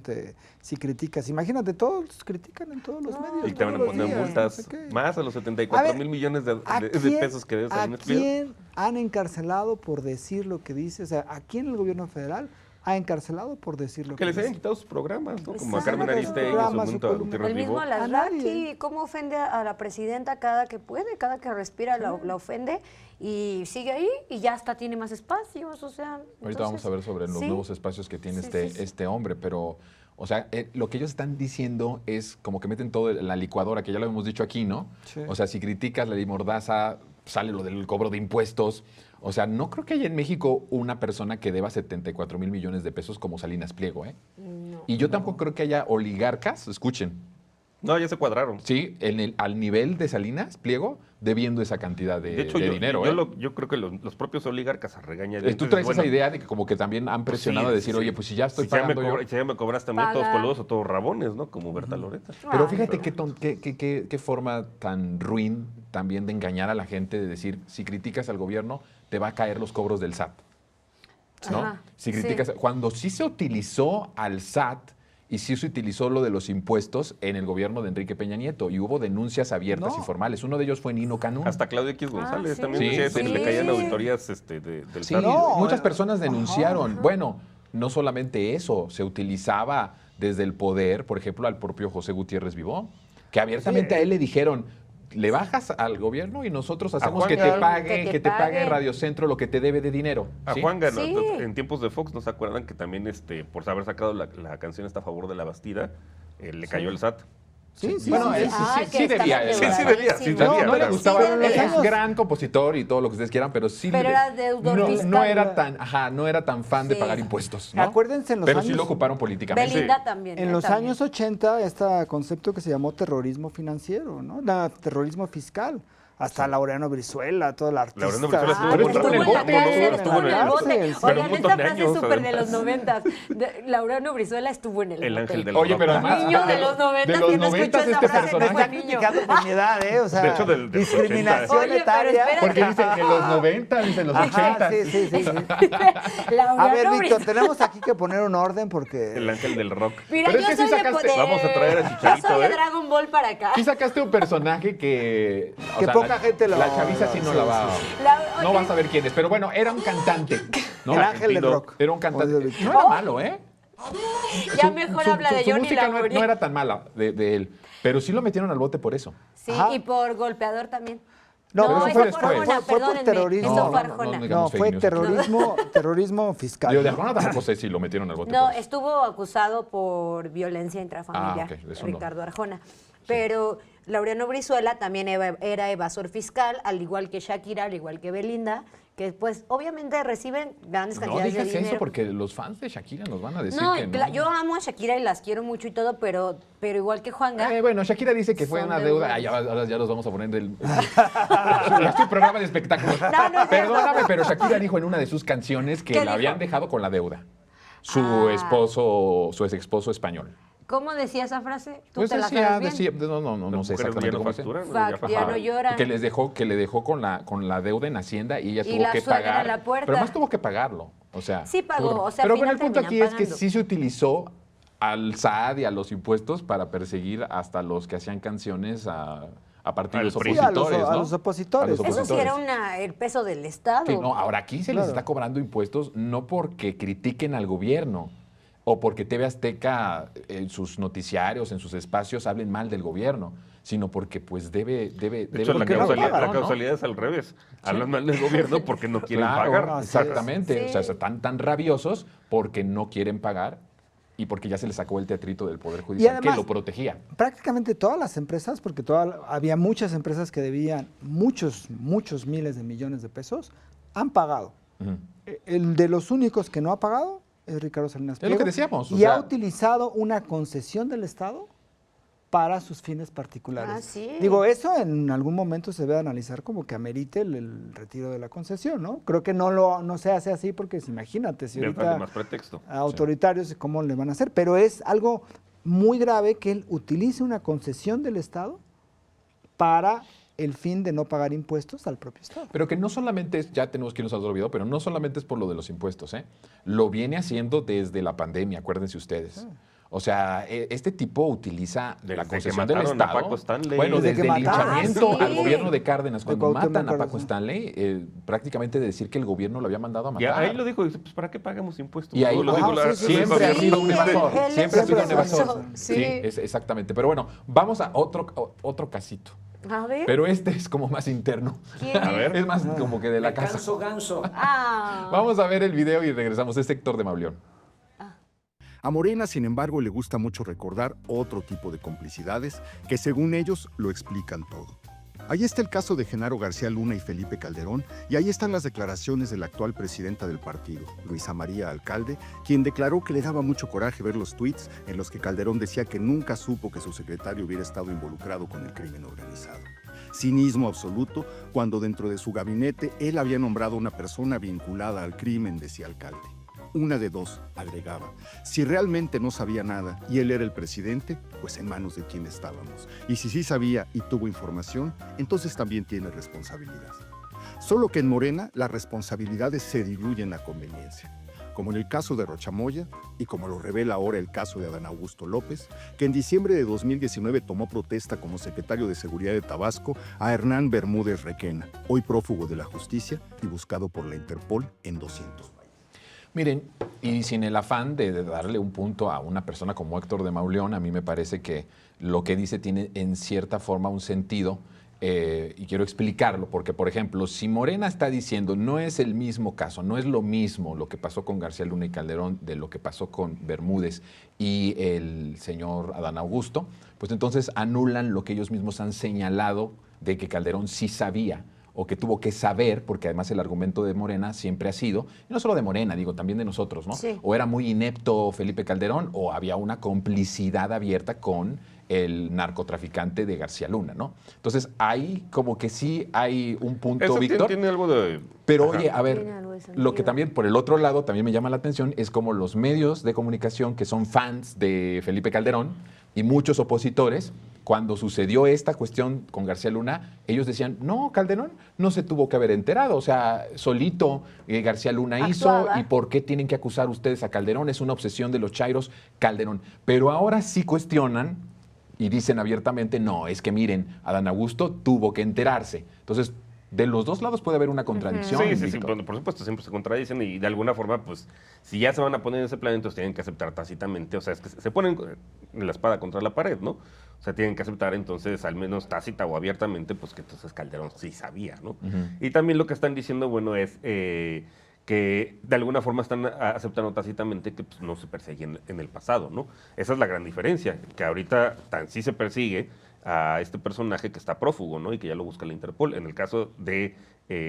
si criticas, imagínate, todos critican en todos los medios. Y te van a todos los poner días, multas no sé qué. más a los A 74 ver, mil millones de ¿A pesos que debe ¿A Salinas Pliego. quién han encarcelado por decir lo que dice? O sea, ¿a quién el gobierno federal ha encarcelado por decir lo Que que les hayan dice? quitado sus programas, ¿no? Como a Exacto. Carmen Aristegui, su Programas, su Munto columna. Gutiérrez El mismo Ribó. A Alasraqui, nadie. cómo ofende a la presidenta cada que puede, cada que respira la ofende y sigue ahí y ya hasta tiene más espacios, o sea... Ahorita entonces, vamos a ver sobre los sí. nuevos espacios que tiene Sí, sí. este hombre, pero, o sea, lo que ellos están diciendo es como que meten todo en la licuadora, que ya lo hemos dicho aquí, ¿no? Sí. O sea, si criticas la ley Mordaza, sale lo del cobro de impuestos. O sea, no creo que haya en México una persona que deba 74 mil millones de pesos como Salinas Pliego, ¿eh? No. Y yo tampoco creo que haya oligarcas, escuchen, No, ya se cuadraron. sí, al nivel de Salinas Pliego, debiendo esa cantidad de hecho, dinero, yo creo que los propios oligarcas a regañar. Tú traes esa idea de que como que también han presionado a decir, oye, pues si ya estoy pagando yo... Si ya me cobras también todos Paga. coludos o todos rabones, ¿no? Como Berta Loreta. Pero Ay. fíjate qué forma tan ruin también de engañar a la gente, de decir, si criticas al gobierno, te va a caer los cobros del SAT. ¿No? Ajá, Si criticas, sí. cuando sí se utilizó al SAT y sí se utilizó lo de los impuestos en el gobierno de Enrique Peña Nieto y hubo denuncias abiertas No. y formales. Uno de ellos fue Nino Canún. Hasta Claudia X González sí. también Sí, decía eso, sí. que le caían Sí. auditorías del Sí, SAT. No, muchas personas denunciaron. ajá. Bueno, no solamente eso, se utilizaba desde el poder, por ejemplo, al propio José Gutiérrez Vivó, que abiertamente a él le dijeron, le bajas al gobierno y nosotros hacemos que te Juanga. pague, Que que te te pague pague. Radio Centro lo que te debe de dinero. A ¿sí? Juanga, Sí. en tiempos de Fox, ¿no se acuerdan que también por haber sacado la canción esta a favor de la Bastida, le cayó el SAT? Sí, sí, Bueno, sí, él sí, Ay, sí que debía. estaba Sí debía, sí endeuradísimo. debía. No le Pero gustaba, sí él debía. es gran compositor y todo lo que ustedes quieran, pero sí. Pero era deudor fiscal. No era tan fan de Sí. pagar impuestos, ¿no? Acuérdense en los pero sí años- lo ocuparon políticamente. Belinda también. En los también. años 80, este concepto que se llamó terrorismo financiero, ¿no? Terrorismo fiscal. Hasta Laureano Brizuela, todo el artista. Laureano Brizuela estuvo Pero muy estuvo en el bote, estuvo en el bote. cárcel. Oigan, Pero un montón esta de frase años, es súper de además. los 90. Laureano Brizuela estuvo en el El bote. ángel del Oye, rock. pero además. Niño de los 90 de los que no escuchó 90 esa este frase, no personaje. fue Está niño. criticando por mi edad, ¿eh? O sea, De hecho, del discriminación 80. Oye, pero etaria. espérate. Porque dice en los 90, dice en los Ajá, 80. sí, sí, sí. Laureano A ver, Víctor, Brizuela. tenemos aquí que poner un orden porque... El ángel del rock. Mira, Pero es yo que sí soy sacaste- de... Vamos a traer a Chicharito, Yo soy de ¿eh? Dragon Ball para acá. Sí sacaste un personaje que... o Que poca gente lo- La chaviza sí no sí, la va... La- No ok. vas a ver quién es, pero bueno, era un cantante. ¿no? El ángel del Argentino. rock. Era un cantante. Oye, Víctor. No era malo, ¿eh? Ya mejor habla de su Johnny música Labori. no era tan mala de él, pero sí lo metieron al bote por eso. Sí, Ajá. y por golpeador también. No, pero eso eso fue fue después. Arjona, Fue por perdónenme. terrorismo. Eso No, fue no, no, Arjona. no, No, fake fue news. terrorismo fiscal. Digo, de Arjona tampoco sé si lo metieron al bote No, por eso. estuvo acusado por violencia intrafamiliar, Ah, ok, eso no. Ricardo Arjona. Pero Laureano Brizuela también era evasor fiscal, al igual que Shakira, al igual que Belinda, que pues obviamente reciben grandes No cantidades de digas dinero. eso porque los fans de Shakira nos van a decir No, que no. yo amo a Shakira y las quiero mucho y todo, pero igual que Juanga. Bueno, Shakira dice que fue Son una deudas. deuda. Ahora ya los vamos a poner del. Es tu programa de espectáculos. No, no es Perdóname, cierto. pero Shakira dijo en una de sus canciones que ¿Qué la dijo? habían dejado con la deuda. Su Ah. esposo, su ex esposo español. ¿Cómo decía esa frase? ¿Tú Pues te la decía, sabes bien? no sé exactamente cómo decía. Fact, ya no lloran. Que le dejó con la deuda en Hacienda y ella Y tuvo la que suegra pagar. a la puerta. Pero además tuvo que pagarlo. O sea, Sí pagó, o sea, al pero bueno, final el punto aquí terminan es que pagando. sí se utilizó al SAT y a los impuestos para perseguir hasta los que hacían canciones a partidos Al PRI. Sí, a los- opositores, a ¿no? los opositores. A los Eso sí opositores. era el peso del Estado. Sí, no, ahora aquí se les está cobrando impuestos no porque critiquen al gobierno o porque TV Azteca en sus noticiarios, en sus espacios, hablen mal del gobierno, sino porque pues debe De hecho, la porque no causalidad, pagan, la ¿no? causalidad es al revés. Hablan mal del gobierno porque no quieren Claro, pagar. Así es. exactamente. Sí. O sea, están tan rabiosos porque no quieren pagar y porque ya se les sacó el teatrito del Poder Judicial además- que lo protegía. Prácticamente todas las empresas, porque había muchas empresas que debían muchos miles de millones de pesos, han pagado. Ujú. El de los únicos que no ha pagado es Ricardo Salinas Es lo que Pliego, decíamos, o y sea- ha utilizado una concesión del Estado para sus fines particulares. Ah, sí. Digo, eso en algún momento se debe analizar como que amerite el retiro de la concesión, ¿no? Creo que no se hace así porque imagínate, si Le ahorita falta más pretexto. a autoritarios, ¿cómo le van a hacer? Pero es algo muy grave que él utilice una concesión del Estado para el fin de no pagar impuestos al propio Estado. Pero que no solamente es, ya tenemos que irnos al otro video, pero no solamente es por lo de los impuestos, ¿eh? Lo viene haciendo desde la pandemia, acuérdense ustedes. O sea, este tipo utiliza Desde la que concesión del mataron a Estado. Paco Stanley. Bueno, Desde desde que el mataron. linchamiento Ah, sí. al gobierno de Cárdenas, cuando Cuauhtémoc matan a Paco Cárdenas. Stanley, prácticamente decir que el gobierno lo había mandado a Y matar. ahí lo dijo, dice, pues ¿para qué pagamos impuestos? Y ahí Lo dijo Ajá, la- sí, sí, siempre ha sí. sido un evasor. Él Siempre ha es sido un evasor. evasor, sí. Exactamente. Pero bueno, vamos a otro casito. A ver. Pero este es como más interno. ¿Quién A ver. Es más como que de la casa. Ah. Vamos a ver el video y regresamos. Es Héctor de Mauleón. A Morena, sin embargo, le gusta mucho recordar otro tipo de complicidades que, según ellos, lo explican todo. Ahí está el caso de Genaro García Luna y Felipe Calderón, y ahí están las declaraciones de la actual presidenta del partido, Luisa María Alcalde, quien declaró que le daba mucho coraje ver los tuits en los que Calderón decía que nunca supo que su secretario hubiera estado involucrado con el crimen organizado. Cinismo absoluto cuando dentro de su gabinete él había nombrado a una persona vinculada al crimen, decía Alcalde. Una de dos, agregaba. Si realmente no sabía nada y él era el presidente, pues en manos de quién estábamos. Y si sí sabía y tuvo información, entonces también tiene responsabilidad. Solo que en Morena las responsabilidades se diluyen a conveniencia, como en el caso de Rochamoya y como lo revela ahora el caso de Adán Augusto López, que en diciembre de 2019 tomó protesta como secretario de Seguridad de Tabasco a Hernán Bermúdez Requena, hoy prófugo de la justicia y buscado por la Interpol en 200. Miren, y sin el afán de darle un punto a una persona como Héctor de Mauleón, a mí me parece que lo que dice tiene en cierta forma un sentido y quiero explicarlo, porque, por ejemplo, si Morena está diciendo no es el mismo caso, no es lo mismo lo que pasó con García Luna y Calderón de lo que pasó con Bermúdez y el señor Adán Augusto, pues entonces anulan lo que ellos mismos han señalado de que Calderón sí sabía o que tuvo que saber, porque además el argumento de Morena siempre ha sido, y no solo de Morena, digo, también de nosotros, ¿no? Sí. O era muy inepto Felipe Calderón o había una complicidad abierta con el narcotraficante de García Luna, ¿no? Entonces, ahí como que sí hay un punto, Eso Víctor. tiene algo de... Pero Ajá. oye, a ver, Tiene algo de sentido. lo que también por el otro lado también me llama la atención es como los medios de comunicación que son fans de Felipe Calderón y muchos opositores, cuando sucedió esta cuestión con García Luna, ellos decían, no, Calderón no se tuvo que haber enterado, o sea, solito García Luna hizo, Actuaba. y ¿por qué tienen que acusar ustedes a Calderón? Es una obsesión de los chairos, Calderón. Pero ahora sí cuestionan y dicen abiertamente, no, es que miren, Adán Augusto tuvo que enterarse. Entonces, de los dos lados puede haber una contradicción. Sí, sí, sí, Víctor. por supuesto, siempre se contradicen y de alguna forma, pues, si ya se van a poner en ese plan, entonces tienen que aceptar tácitamente, o sea, es que se ponen la espada contra la pared, ¿no? O sea, tienen que aceptar entonces, al menos tácita o abiertamente, pues que entonces Calderón sí sabía, ¿no? Y también lo que están diciendo, bueno, es que de alguna forma están aceptando tácitamente que pues, no se persigue en el pasado, ¿no? Esa es la gran diferencia, que ahorita tan sí se persigue a este personaje que está prófugo, ¿no? Y que ya lo busca la Interpol. En el caso de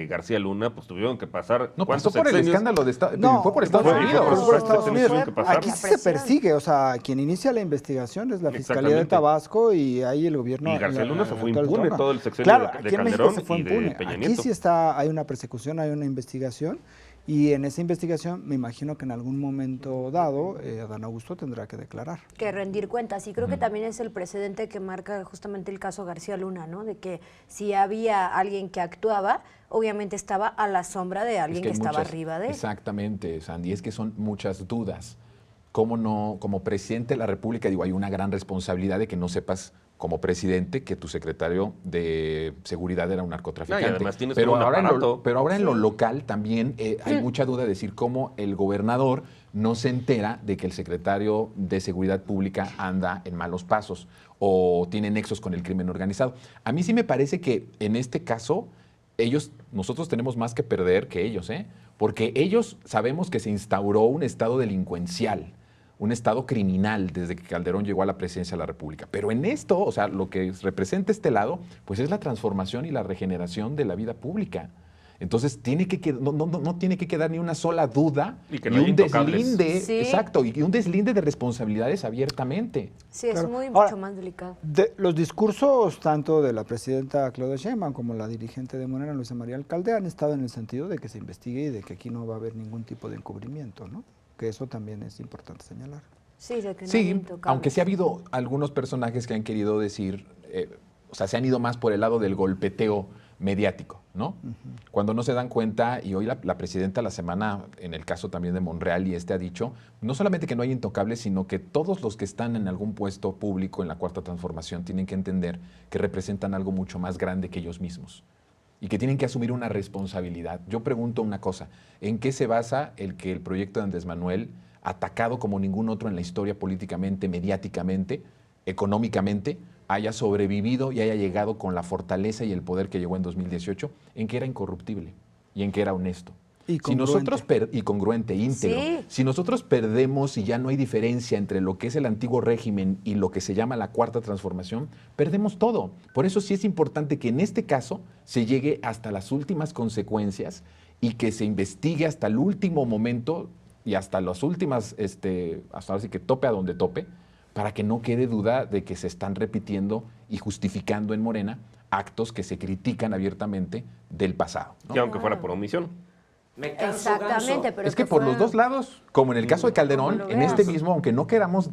García Luna, pues tuvieron que pasar... No, pasó ¿cuántos por el sexenios? escándalo de No, fue por Estados fue- Unidos. Fue por Estados Tuvieron Unidos. que pasar. Aquí La sí se presión. persigue, o sea, quien inicia la investigación es la Fiscalía de Exactamente. Tabasco y ahí el gobierno... Y García Luna se fue actual impune trono. todo el sexenio claro, de aquí en México Calderón se fue y de impune. Peña Aquí Nieto. sí hay una persecución, hay una investigación y en esa investigación me imagino que en algún momento dado Adán Augusto tendrá que declarar. Que rendir cuentas. Y creo que también es el precedente que marca justamente el caso García Luna, ¿no? De que si había alguien que actuaba, obviamente estaba a la sombra de alguien que hay estaba muchas- arriba de él. Exactamente, Sandy, es que son muchas dudas. ¿Cómo no, como presidente de la República, digo, hay una gran responsabilidad de que no sepas como presidente que tu secretario de seguridad era un narcotraficante? No, y además tienes pero, todo un ahora aparato. pero ahora en lo Sí. local también hay mucha duda de decir cómo el gobernador no se entera de que el secretario de Seguridad Pública anda en malos pasos o tiene nexos con el crimen organizado. A mí sí me parece que en este caso nosotros tenemos más que perder que ellos, ¿eh? Porque ellos sabemos que se instauró un estado delincuencial, un estado criminal desde que Calderón llegó a la presidencia de la República. Pero en esto, o sea, lo que representa este lado, pues es la transformación y la regeneración de la vida pública. Entonces no tiene que quedar ni una sola duda Y que y no haya un intocables. deslinde, Sí. exacto, y un deslinde de responsabilidades abiertamente. Sí, es Claro. muy Ahora, mucho más delicado. Los discursos tanto de la presidenta Claudia Sheinbaum como la dirigente de Morena, Luisa María Alcalde, han estado en el sentido de que se investigue y de que aquí no va a haber ningún tipo de encubrimiento, ¿no? Que eso también es importante señalar. Sí, de que no hay Sí, intocables. aunque sí ha habido algunos personajes que han querido decir, o sea, se han ido más por el lado del golpeteo mediático, ¿no? Cuando no se dan cuenta, y hoy la presidenta la semana, en el caso también de Monreal, y ha dicho, no solamente que no hay intocables, sino que todos los que están en algún puesto público en la Cuarta Transformación tienen que entender que representan algo mucho más grande que ellos mismos y que tienen que asumir una responsabilidad. Yo pregunto una cosa, ¿en qué se basa el que el proyecto de Andrés Manuel, atacado como ningún otro en la historia políticamente, mediáticamente, económicamente, haya sobrevivido y haya llegado con la fortaleza y el poder que llegó en 2018, en que era incorruptible y en que era honesto? Y Si congruente. nosotros y congruente, íntegro. Sí. Si nosotros perdemos y ya no hay diferencia entre lo que es el antiguo régimen y lo que se llama la Cuarta Transformación, perdemos todo. Por eso sí es importante que en este caso se llegue hasta las últimas consecuencias y que se investigue hasta el último momento y hasta las últimas, hasta ahora sí que tope a donde tope, para que no quede duda de que se están repitiendo y justificando en Morena actos que se critican abiertamente del pasado, ¿no? Y aunque fuera por omisión. Exactamente, pero Es que por los dos lados, como en el caso de Calderón, Como lo en veas. este mismo, aunque no queramos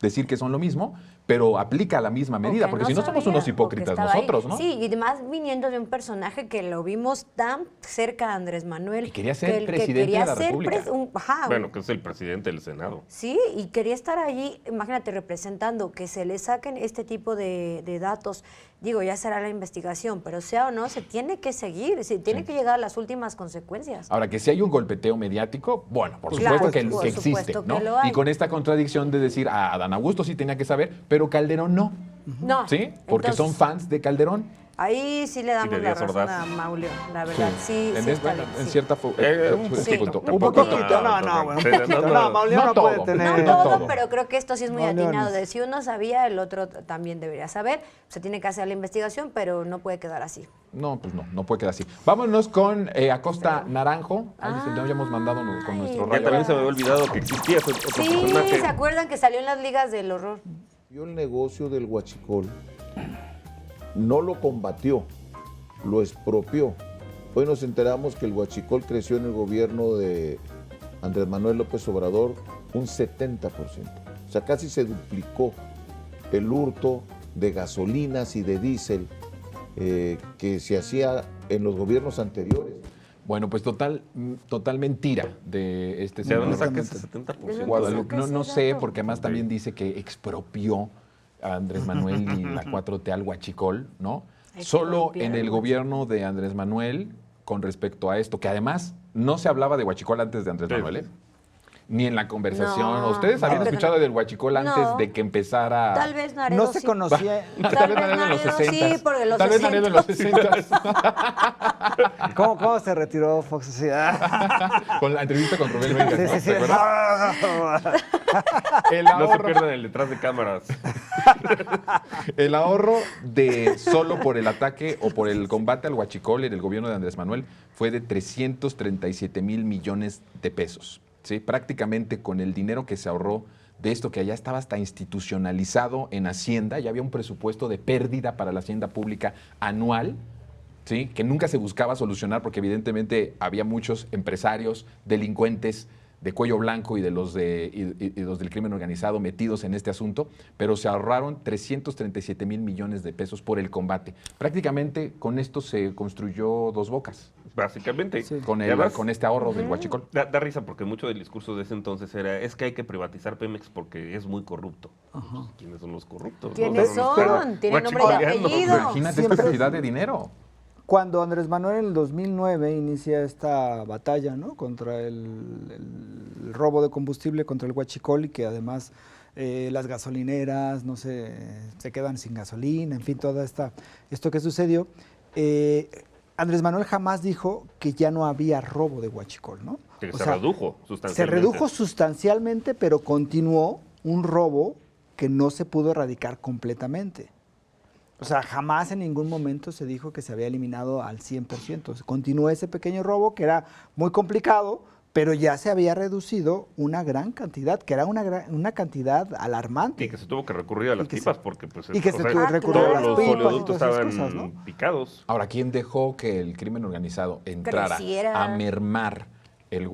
decir que son lo mismo, pero aplica la misma medida, O que porque si no somos sabía, unos o que hipócritas estaba ahí. nosotros, ¿no? Sí, y además viniendo de un personaje que lo vimos tan cerca a Andrés Manuel. Que quería ser el que presidente quería de la ser República. Bueno, que es el presidente del Senado. Sí, y quería estar allí, imagínate, representando, que se le saquen este tipo de datos. Digo, ya será la investigación, pero sea o no, se tiene que seguir, se tiene que llegar a las últimas consecuencias. Ahora, que si hay un golpeteo mediático, bueno, por Claro, supuesto que, por que existe, supuesto que ¿no? lo hay. Y con esta contradicción de decir, Adán Augusto sí tenía que saber, pero Calderón no. No. ¿Sí? Porque son entonces, fans de Calderón. Ahí sí le damos le la dio razón sordazo. a Maulio, la verdad. Sí, En, sí es- está bueno, bien, en sí. cierta Un poquito, punto. Un poquito, no, bueno, un poquito. No, Maulio no puede todo. tener... No todo, todo. pero creo que esto sí es muy No, atinado. Leones. De si uno sabía, el otro también debería saber. Se tiene que hacer la investigación, pero no puede quedar así. No, pues no puede quedar así. Vámonos con Acosta Naranjo. Ahí ya habíamos mandado con nuestro Ay, Ya rayo. también se me había olvidado que existía ese otro Sí, personaje. ¿se acuerdan que salió en las ligas del horror? Vio el negocio del huachicol, no lo combatió, lo expropió. Hoy nos enteramos que el huachicol creció en el gobierno de Andrés Manuel López Obrador un 70%. O sea, casi se duplicó el hurto de gasolinas y de diésel que se hacía en los gobiernos anteriores. Bueno, pues total mentira de este ¿De dónde señor. saca ese 70%? Guadalupe. No ese sé, dato? porque además también dice que expropió a Andrés Manuel y la 4T al huachicol, ¿no? Solo Expropiar en al el gobierno de Andrés Manuel, con respecto a esto, que además no se hablaba de huachicol antes de Andrés Sí. Manuel, ¿eh? Ni en la conversación. No, ¿Ustedes habían no. escuchado del huachicol antes No. de que empezara? Tal vez Naredo No se sí. conocía... Tal vez Naredo en los Naredo 60. sí, porque los Tal vez Naredo en los 60. 60. ¿Cómo se retiró Fox Sociedad? Con la entrevista con Rubén Vegas, ¿no? Sí, sí, sí. ¿Te acuerdas? El No se ahorro, pierdan el detrás de cámaras. el ahorro de solo por el ataque o por el combate al huachicol en el gobierno de Andrés Manuel fue de 337 mil millones de pesos. ¿Sí? Prácticamente con el dinero que se ahorró de esto que ya estaba hasta institucionalizado en Hacienda, ya había un presupuesto de pérdida para la Hacienda Pública anual, ¿sí? Que nunca se buscaba solucionar porque evidentemente había muchos empresarios, delincuentes de cuello blanco y de los del crimen organizado metidos en este asunto, pero se ahorraron 337 mil millones de pesos por el combate. Prácticamente con esto se construyó Dos Bocas, Básicamente. con, Y además, con este ahorro del huachicol. Da risa porque mucho del discurso de ese entonces era es que hay que privatizar Pemex porque es muy corrupto. Pues, ¿quiénes son los corruptos? ¿Quiénes son? Tienen nombre y Huachicoleando. apellido. Imagínate Siempre- esta cantidad de dinero. Cuando Andrés Manuel en el 2009 inicia esta batalla, ¿no? Contra el robo de combustible, contra el huachicol, y que además las gasolineras no se quedan sin gasolina, en fin, esto que sucedió. Andrés Manuel jamás dijo que ya no había robo de huachicol, ¿no? Que O se sea, redujo sustancialmente. se redujo sustancialmente, pero continuó un robo que no se pudo erradicar completamente. O sea, jamás en ningún momento se dijo que se había eliminado al 100%. Continuó ese pequeño robo que era muy complicado, pero ya se había reducido una gran cantidad, que era una cantidad alarmante. Y que se tuvo que recurrir a las Y que pipas se- porque pues, y que o se sea, tuvo que recurrir a todos las los pipas y oleoductos todas esas estaban cosas, ¿no? picados. Ahora, ¿quién dejó que el crimen organizado entrara Creciera. a mermar el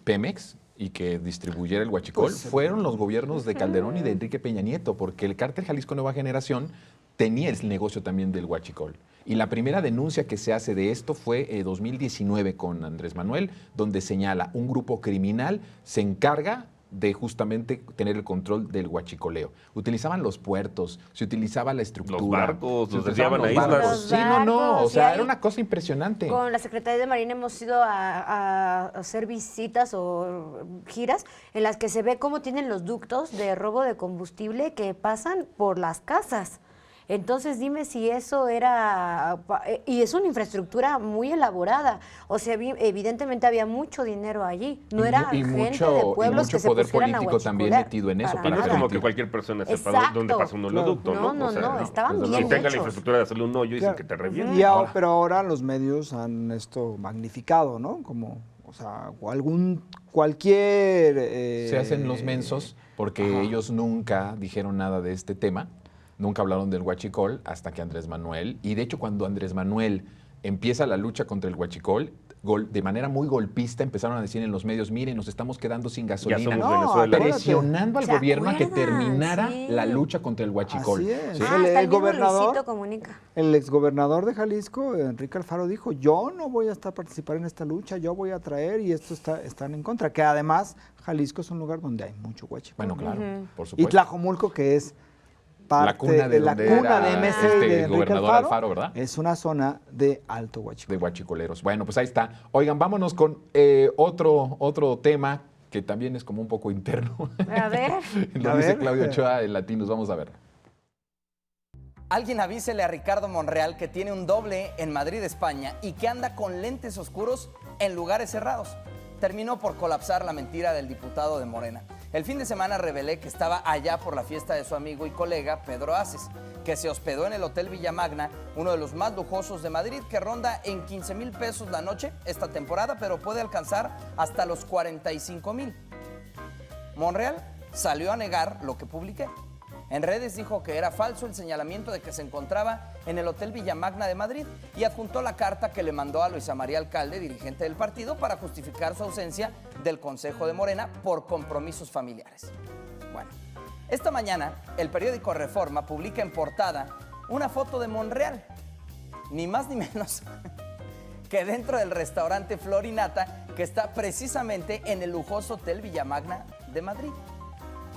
Pemex y que distribuyera el huachicol? Pues, fueron los gobiernos de Calderón y de Enrique Peña Nieto, porque el cártel Jalisco Nueva Generación tenía el negocio también del huachicol. Y la primera denuncia que se hace de esto fue 2019 con Andrés Manuel, donde señala un grupo criminal se encarga de justamente tener el control del huachicoleo. Utilizaban los puertos, se utilizaba la estructura. Los barcos, se los utilizaban desviaban a los islas. barcos. Sí, no, o Barcos, sea, y era ahí- una cosa impresionante. Con la Secretaría de Marina hemos ido a hacer visitas o giras en las que se ve cómo tienen los ductos de robo de combustible que pasan por las casas. Entonces dime si eso era... Y es una infraestructura muy elaborada. O sea, evidentemente había mucho dinero allí. No era y gente mucho, de y pueblos mucho que se poder pusieran a político también huachicolear. metido en eso. Para Y no es nada. como que cualquier persona sepa Exacto. dónde pasa un oleoducto, ¿no? No, no, estaban desde bien que tenga la hechos. infraestructura de hacerle un hoyo y Claro. sin que te reviente. Y pero ahora los medios han esto magnificado, ¿no? Como, o sea, cualquier... Se hacen los mensos porque ajá. ellos nunca dijeron nada de este tema, nunca hablaron del huachicol hasta que Andrés Manuel, y de hecho cuando Andrés Manuel empieza la lucha contra el huachicol, de manera muy golpista empezaron a decir en los medios, miren, nos estamos quedando sin gasolina. somos No, Venezuela. acuérdate. Presionando al ¿Se gobierno a que acuerdan? terminara Sí. la lucha contra el huachicol. Así es. ¿Sí? Ah, El hasta el mismo gobernador- Luisito comunica. El exgobernador de Jalisco, Enrique Alfaro, dijo, yo no voy a participar en esta lucha, yo voy a traer y estos están en contra. Que además Jalisco es un lugar donde hay mucho huachicol. Bueno, claro, por Y supuesto. Tlajomulco, que es parte La cuna de la donde cuna era de MC este de Enrique gobernador Alfaro, Alfaro, ¿verdad? es una zona de alto huachicol. De guachicoleros. Bueno, pues ahí está. Oigan, vámonos con otro tema que también es como un poco interno. A ver. Lo A dice ver. Claudio Ochoa en Latinos. Vamos a ver. Alguien avísele a Ricardo Monreal que tiene un doble en Madrid, España, y que anda con lentes oscuros en lugares cerrados. Terminó por colapsar la mentira del diputado de Morena. El fin de semana revelé que estaba allá por la fiesta de su amigo y colega Pedro Aces, que se hospedó en el Hotel Villamagna, uno de los más lujosos de Madrid, que ronda en 15,000 pesos la noche esta temporada, pero puede alcanzar hasta los 45,000. Monreal salió a negar lo que publiqué. En redes dijo que era falso el señalamiento de que se encontraba en el Hotel Villamagna de Madrid y adjuntó la carta que le mandó a Luisa María Alcalde, dirigente del partido, para justificar su ausencia del Consejo de Morena por compromisos familiares. Bueno, esta mañana el periódico Reforma publica en portada una foto de Monreal, ni más ni menos que dentro del restaurante Florinata, que está precisamente en el lujoso Hotel Villamagna de Madrid.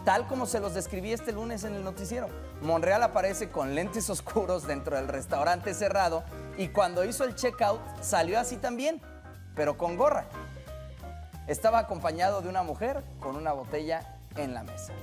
Tal como se los describí este lunes en el noticiero. Monreal aparece con lentes oscuros dentro del restaurante cerrado y cuando hizo el checkout salió así también, pero con gorra. Estaba acompañado de una mujer con una botella en la mesa.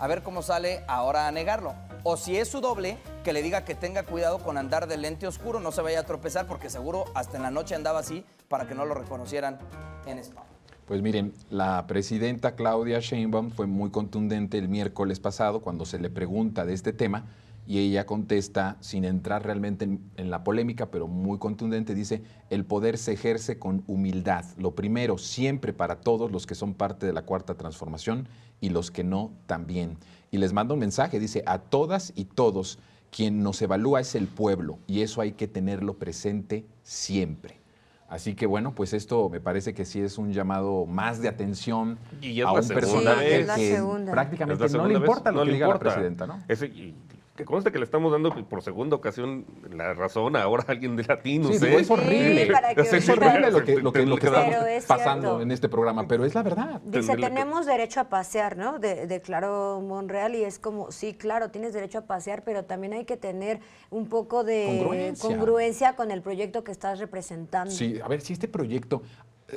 A ver cómo sale ahora a negarlo. O si es su doble, que le diga que tenga cuidado con andar de lente oscuro, no se vaya a tropezar porque seguro hasta en la noche andaba así para que no lo reconocieran en España. Pues miren, la presidenta Claudia Sheinbaum fue muy contundente el miércoles pasado cuando se le pregunta de este tema y ella contesta, sin entrar realmente en la polémica, pero muy contundente, dice: el poder se ejerce con humildad. Lo primero, siempre para todos los que son parte de la Cuarta Transformación y los que no, también. Y les manda un mensaje, dice: a todas y todos, quien nos evalúa es el pueblo y eso hay que tenerlo presente siempre. Así que bueno, pues esto me parece que sí es un llamado más de atención a un personaje que prácticamente no le importa lo que diga la presidenta, ¿no? Que conste que le estamos dando por segunda ocasión la razón ahora a alguien de Latinos. Sí, es horrible. Es horrible lo que estamos es pasando cierto. en este programa, pero es la verdad. Dice, tenemos derecho a pasear, ¿no? Declaró Monreal y es como, sí, claro, tienes derecho a pasear, pero también hay que tener un poco de congruencia con el proyecto que estás representando. Sí, a ver, si este proyecto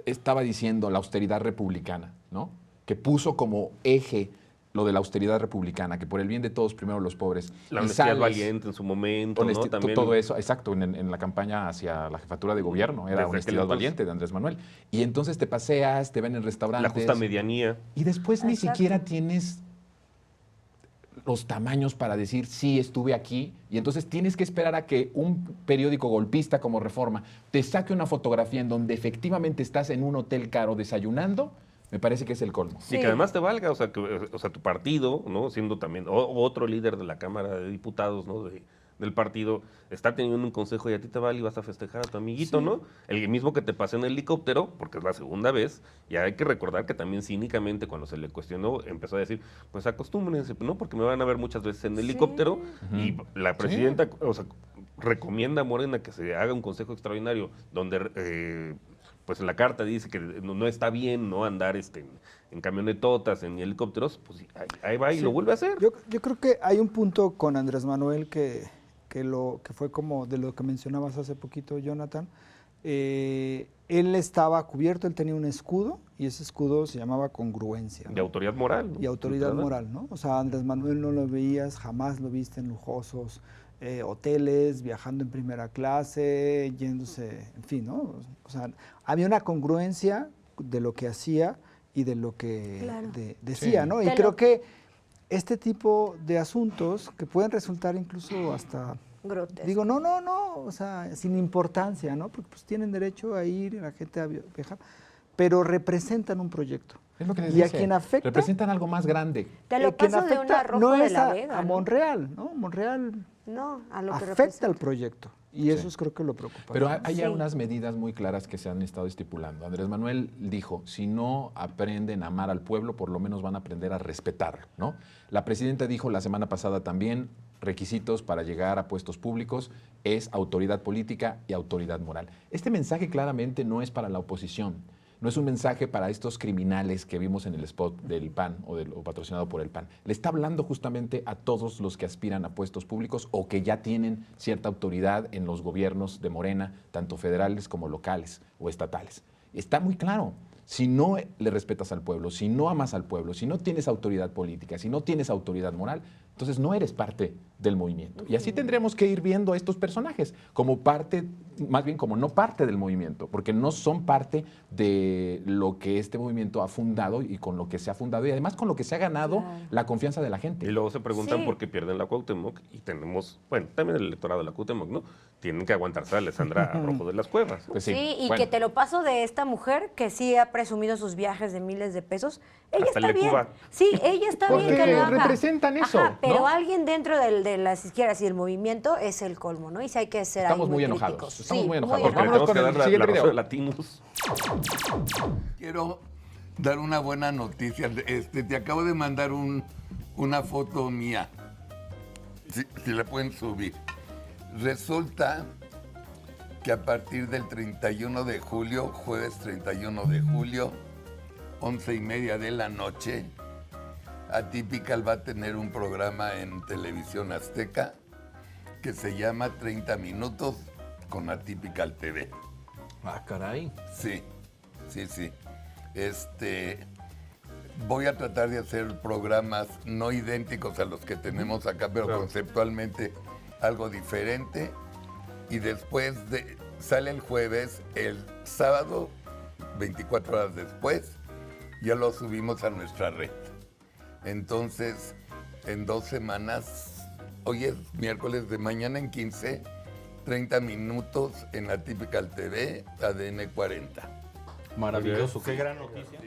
estaba diciendo la austeridad republicana, ¿no? Que puso como eje lo de la austeridad republicana, que por el bien de todos, primero los pobres. La honestidad valiente en su momento, ¿no? También todo eso, exacto, en la campaña hacia la jefatura de gobierno, era honestidad valiente de Andrés Manuel. Y entonces te paseas, te ven en restaurantes. La justa medianía. Y después ni siquiera tienes los tamaños para decir, sí, estuve aquí. Y entonces tienes que esperar a que un periódico golpista como Reforma te saque una fotografía en donde efectivamente estás en un hotel caro desayunando. Me parece que es el colmo. Sí. Y que además te valga, o sea, tu partido, ¿no? Siendo también otro líder de la Cámara de Diputados, ¿no? Del partido, está teniendo un consejo y a ti te vale y vas a festejar a tu amiguito, ¿no? El mismo que te pasó en el helicóptero, porque es la segunda vez, y hay que recordar que también cínicamente cuando se le cuestionó empezó a decir, pues acostúmbrense, ¿no? Porque me van a ver muchas veces en el helicóptero, y la presidenta, o sea, recomienda a Morena que se haga un consejo extraordinario donde pues en la carta dice que no está bien no andar en camionetotas, en helicópteros, pues ahí va y lo vuelve a hacer. Yo creo que hay un punto con Andrés Manuel que fue como de lo que mencionabas hace poquito, Jonathan. Él estaba cubierto, él tenía un escudo y ese escudo se llamaba congruencia, ¿no? De autoridad moral, ¿no? Y autoridad moral, ¿no? O sea, Andrés Manuel no lo veías, jamás lo viste en lujosos hoteles, viajando en primera clase, yéndose, en fin, ¿no? O sea, había una congruencia de lo que hacía y de lo que decía, ¿no? Y creo que este tipo de asuntos que pueden resultar incluso hasta grotesco. Digo, no, o sea, sin importancia, ¿no? Porque pues tienen derecho a ir, la gente a viajar, pero representan un proyecto. Es lo que les y dice. a quien afecta... Representan algo más grande. Te lo paso de una roja no de es la Vega, a Monreal, ¿no? Monreal no, a lo que afecta al proyecto. Y eso es creo que lo preocupante. Pero hay ya unas medidas muy claras que se han estado estipulando. Andrés Manuel dijo, si no aprenden a amar al pueblo, por lo menos van a aprender a respetarlo, ¿no? La presidenta dijo la semana pasada también, requisitos para llegar a puestos públicos es autoridad política y autoridad moral. Este mensaje claramente no es para la oposición. No es un mensaje para estos criminales que vimos en el spot del PAN o patrocinado por el PAN. Le está hablando justamente a todos los que aspiran a puestos públicos o que ya tienen cierta autoridad en los gobiernos de Morena, tanto federales como locales o estatales. Está muy claro. Si no le respetas al pueblo, si no amas al pueblo, si no tienes autoridad política, si no tienes autoridad moral, entonces no eres parte del movimiento. Y así tendríamos que ir viendo a estos personajes como parte, más bien como no parte del movimiento, porque no son parte de lo que este movimiento ha fundado y con lo que se ha fundado y además con lo que se ha ganado la confianza de la gente. Y luego se preguntan por qué pierden la Cuauhtémoc y tenemos, bueno, también el electorado de la Cuauhtémoc, ¿no? Tienen que aguantarse a Alessandra Rojo de las Cuevas. Pues sí, y que te lo paso de esta mujer que sí ha presumido sus viajes de miles de pesos. Ella Hasta está el de bien. Cuba. Sí, ella está bien Porque que lo haga. representan eso, Ajá, pero ¿no? alguien dentro de las izquierdas y del movimiento es el colmo, ¿no? Y sí hay que ser Estamos ahí muy críticos. enojados. Estamos Sí, muy enojados. Porque le Vámonos tenemos que con dar el la siguiente rosa video. de latinos. Quiero dar una buena noticia. Te acabo de mandar una foto mía. Si la pueden subir. Resulta que a partir del 31 de julio, jueves 31 de julio, 11:30 de la noche, Atypical va a tener un programa en Televisión Azteca que se llama 30 Minutos con Atypical TV. Ah, caray. Sí. Voy a tratar de hacer programas no idénticos a los que tenemos acá, pero conceptualmente algo diferente. Y después sale el jueves, el sábado, 24 horas después, ya lo subimos a nuestra red. Entonces, en 2 semanas, hoy es miércoles, de mañana en 15, 30 minutos en Atypical TV, ADN 40. Maravilloso, qué gran noticia.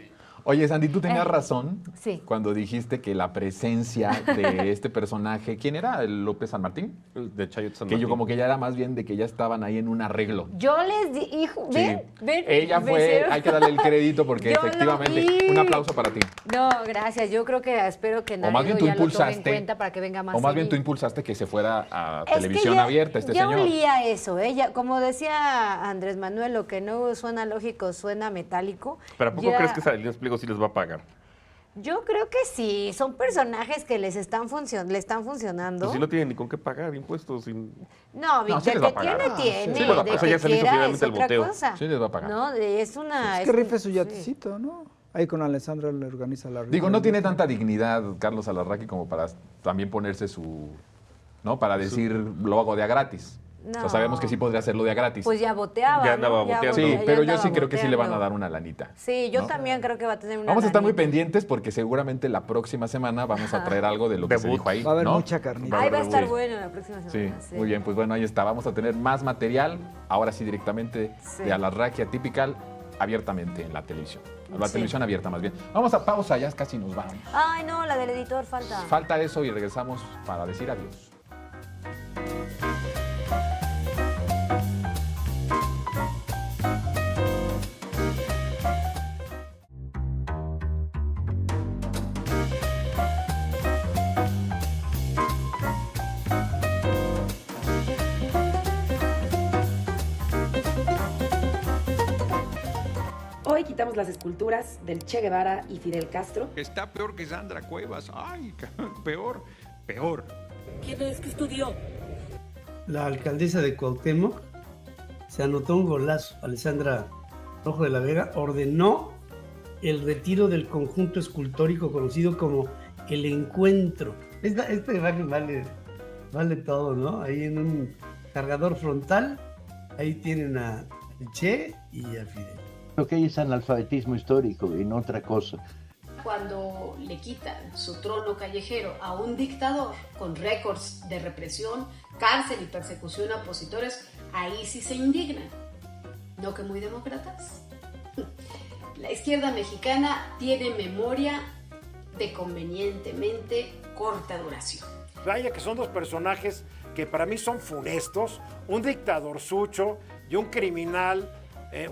Oye, Sandy, tú tenías razón sí. cuando dijiste que la presencia de este personaje, ¿quién era? ¿El López San Martín? De Chayote San Que Martín. yo como que ya era más bien de que ya estaban ahí en un arreglo. Yo les di, hijo, ven, Sí. ven. Ella fue, becerro. hay que darle el crédito porque Yo lo efectivamente, vi. un aplauso para ti. No, gracias. Yo creo que espero que O más nadie bien tú ya lo tome en impulsaste, cuenta para que venga más o más bien tú seguido. impulsaste que se fuera a Es que televisión ya- abierta este ya señor. olía eso, ella, como decía Andrés Manuel, lo que no suena lógico suena metálico. ¿Pero a poco Ya- crees que Salinas Pliego sí les va a pagar? Yo creo que sí, son personajes que le están funcionando. Pues sí no tienen ni con qué pagar impuestos. No, No, sí de les va a que pagar. tiene, tiene. sí les va a de pagar. que ya se le hizo quiera finalmente es el otra boteo. cosa. Sí les va a pagar. No, es una... Es que rife su yatecito, ¿no? Ahí con Alessandra le organiza la Digo, no tiene tanta dignidad Carlos Alarraqui como para también ponerse su, ¿no? Para decir, lo hago de a gratis. O sea, No. sabemos que sí podría hacerlo de a gratis. Pues ya boteaba, Ya andaba ¿no? boteando. Sí, ya pero yo andaba sí creo que sí le van a boteando. dar una lanita. Sí, yo ¿no? también creo que va a tener una Vamos a estar muy lanita. pendientes porque seguramente la próxima semana vamos a traer algo de lo que se Debut. dijo ahí. Va a haber ¿no? mucha carnita. Ahí va a estar Sí. bueno la próxima Sí, semana. muy bien, pues bueno, ahí está. Vamos a tener más material, ahora sí directamente Sí. de Alarraqui Atypical, abiertamente en la televisión. La Sí. televisión abierta más bien. Vamos a pausa, ya casi nos vamos. Ay, no, la del editor falta. Falta eso y regresamos para decir adiós. Hoy quitamos las esculturas del Che Guevara y Fidel Castro. Está peor que Sandra Cuevas. Ay, peor, peor. ¿Quién es que estudió? La alcaldesa de Cuauhtémoc se anotó un golazo. Alessandra Rojo de la Vega ordenó el retiro del conjunto escultórico conocido como El Encuentro. Esta imagen vale todo, ¿no? Ahí en un cargador frontal, ahí tienen a Che y a Fidel. Lo que hay es analfabetismo histórico y no otra cosa. Cuando le quitan su trono callejero a un dictador con récords de represión, cárcel y persecución a opositores, ahí sí se indignan. ¿No que muy demócratas? La izquierda mexicana tiene memoria de convenientemente corta duración. Vaya que son dos personajes que para mí son funestos, un dictadorzucho y un criminal,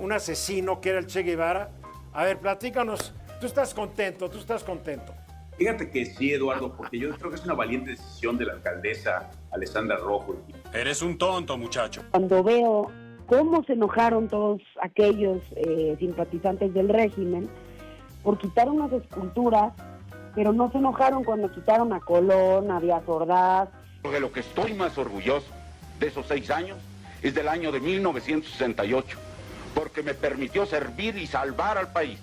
un asesino que era el Che Guevara. A ver, platícanos, tú estás contento. Fíjate que sí, Eduardo, porque yo creo que es una valiente decisión de la alcaldesa Alessandra Rojo. Eres un tonto, muchacho. Cuando veo cómo se enojaron todos aquellos simpatizantes del régimen por quitar unas esculturas, pero no se enojaron cuando quitaron a Colón, a Díaz Ordaz. Porque lo que estoy más orgulloso de esos 6 años es del año de 1968, porque me permitió servir y salvar al país.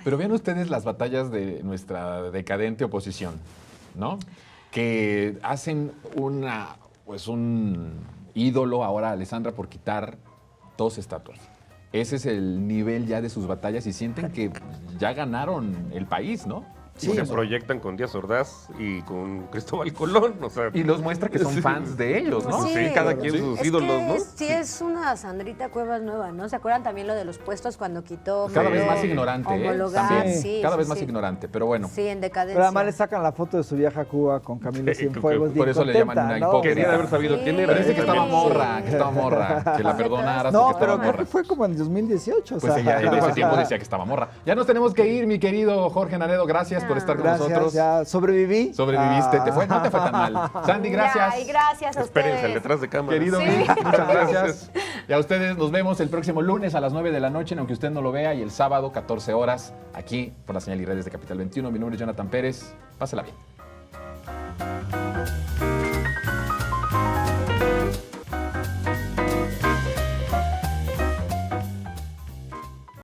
Pero vean ustedes las batallas de nuestra decadente oposición, ¿no? Que hacen un ídolo ahora a Alessandra por quitar 2 estatuas. Ese es el nivel ya de sus batallas y sienten que ya ganaron el país, ¿no? Sí, se proyectan con Díaz Ordaz y con Cristóbal Colón, o sea, y los muestra que son fans de ellos, ¿no? Sí, cada quien sus ídolos, ¿no? Sí, es una Sandrita Cuevas nueva, ¿no? ¿Se acuerdan también lo de los puestos cuando quitó? Cada vez más ignorante, También, sí, cada vez más ignorante, pero bueno. Sí, en decadencia. Pero además le sacan la foto de su viaje a Cuba con Camilo Cienfuegos. Por eso le llaman una hipócrita. Quería haber sabido quién era. Parece que estaba morra, que la perdonaras. No, pero creo que fue como en 2018. Pues ella en ese tiempo decía que estaba morra. Ya nos tenemos que ir, mi querido Jorge Nanedo. Gracias por estar con nosotros. Ya sobreviví. Sobreviviste, no te fue tan mal. Sandy, gracias. Y gracias a Espérense ustedes. detrás de cámara. Querido Vic, muchas gracias. Y a ustedes nos vemos el próximo lunes a las 9 de la noche, aunque usted no lo vea, y el sábado 14 horas aquí por la señal y redes de Capital 21. Mi nombre es Jonathan Pérez. Pásela bien.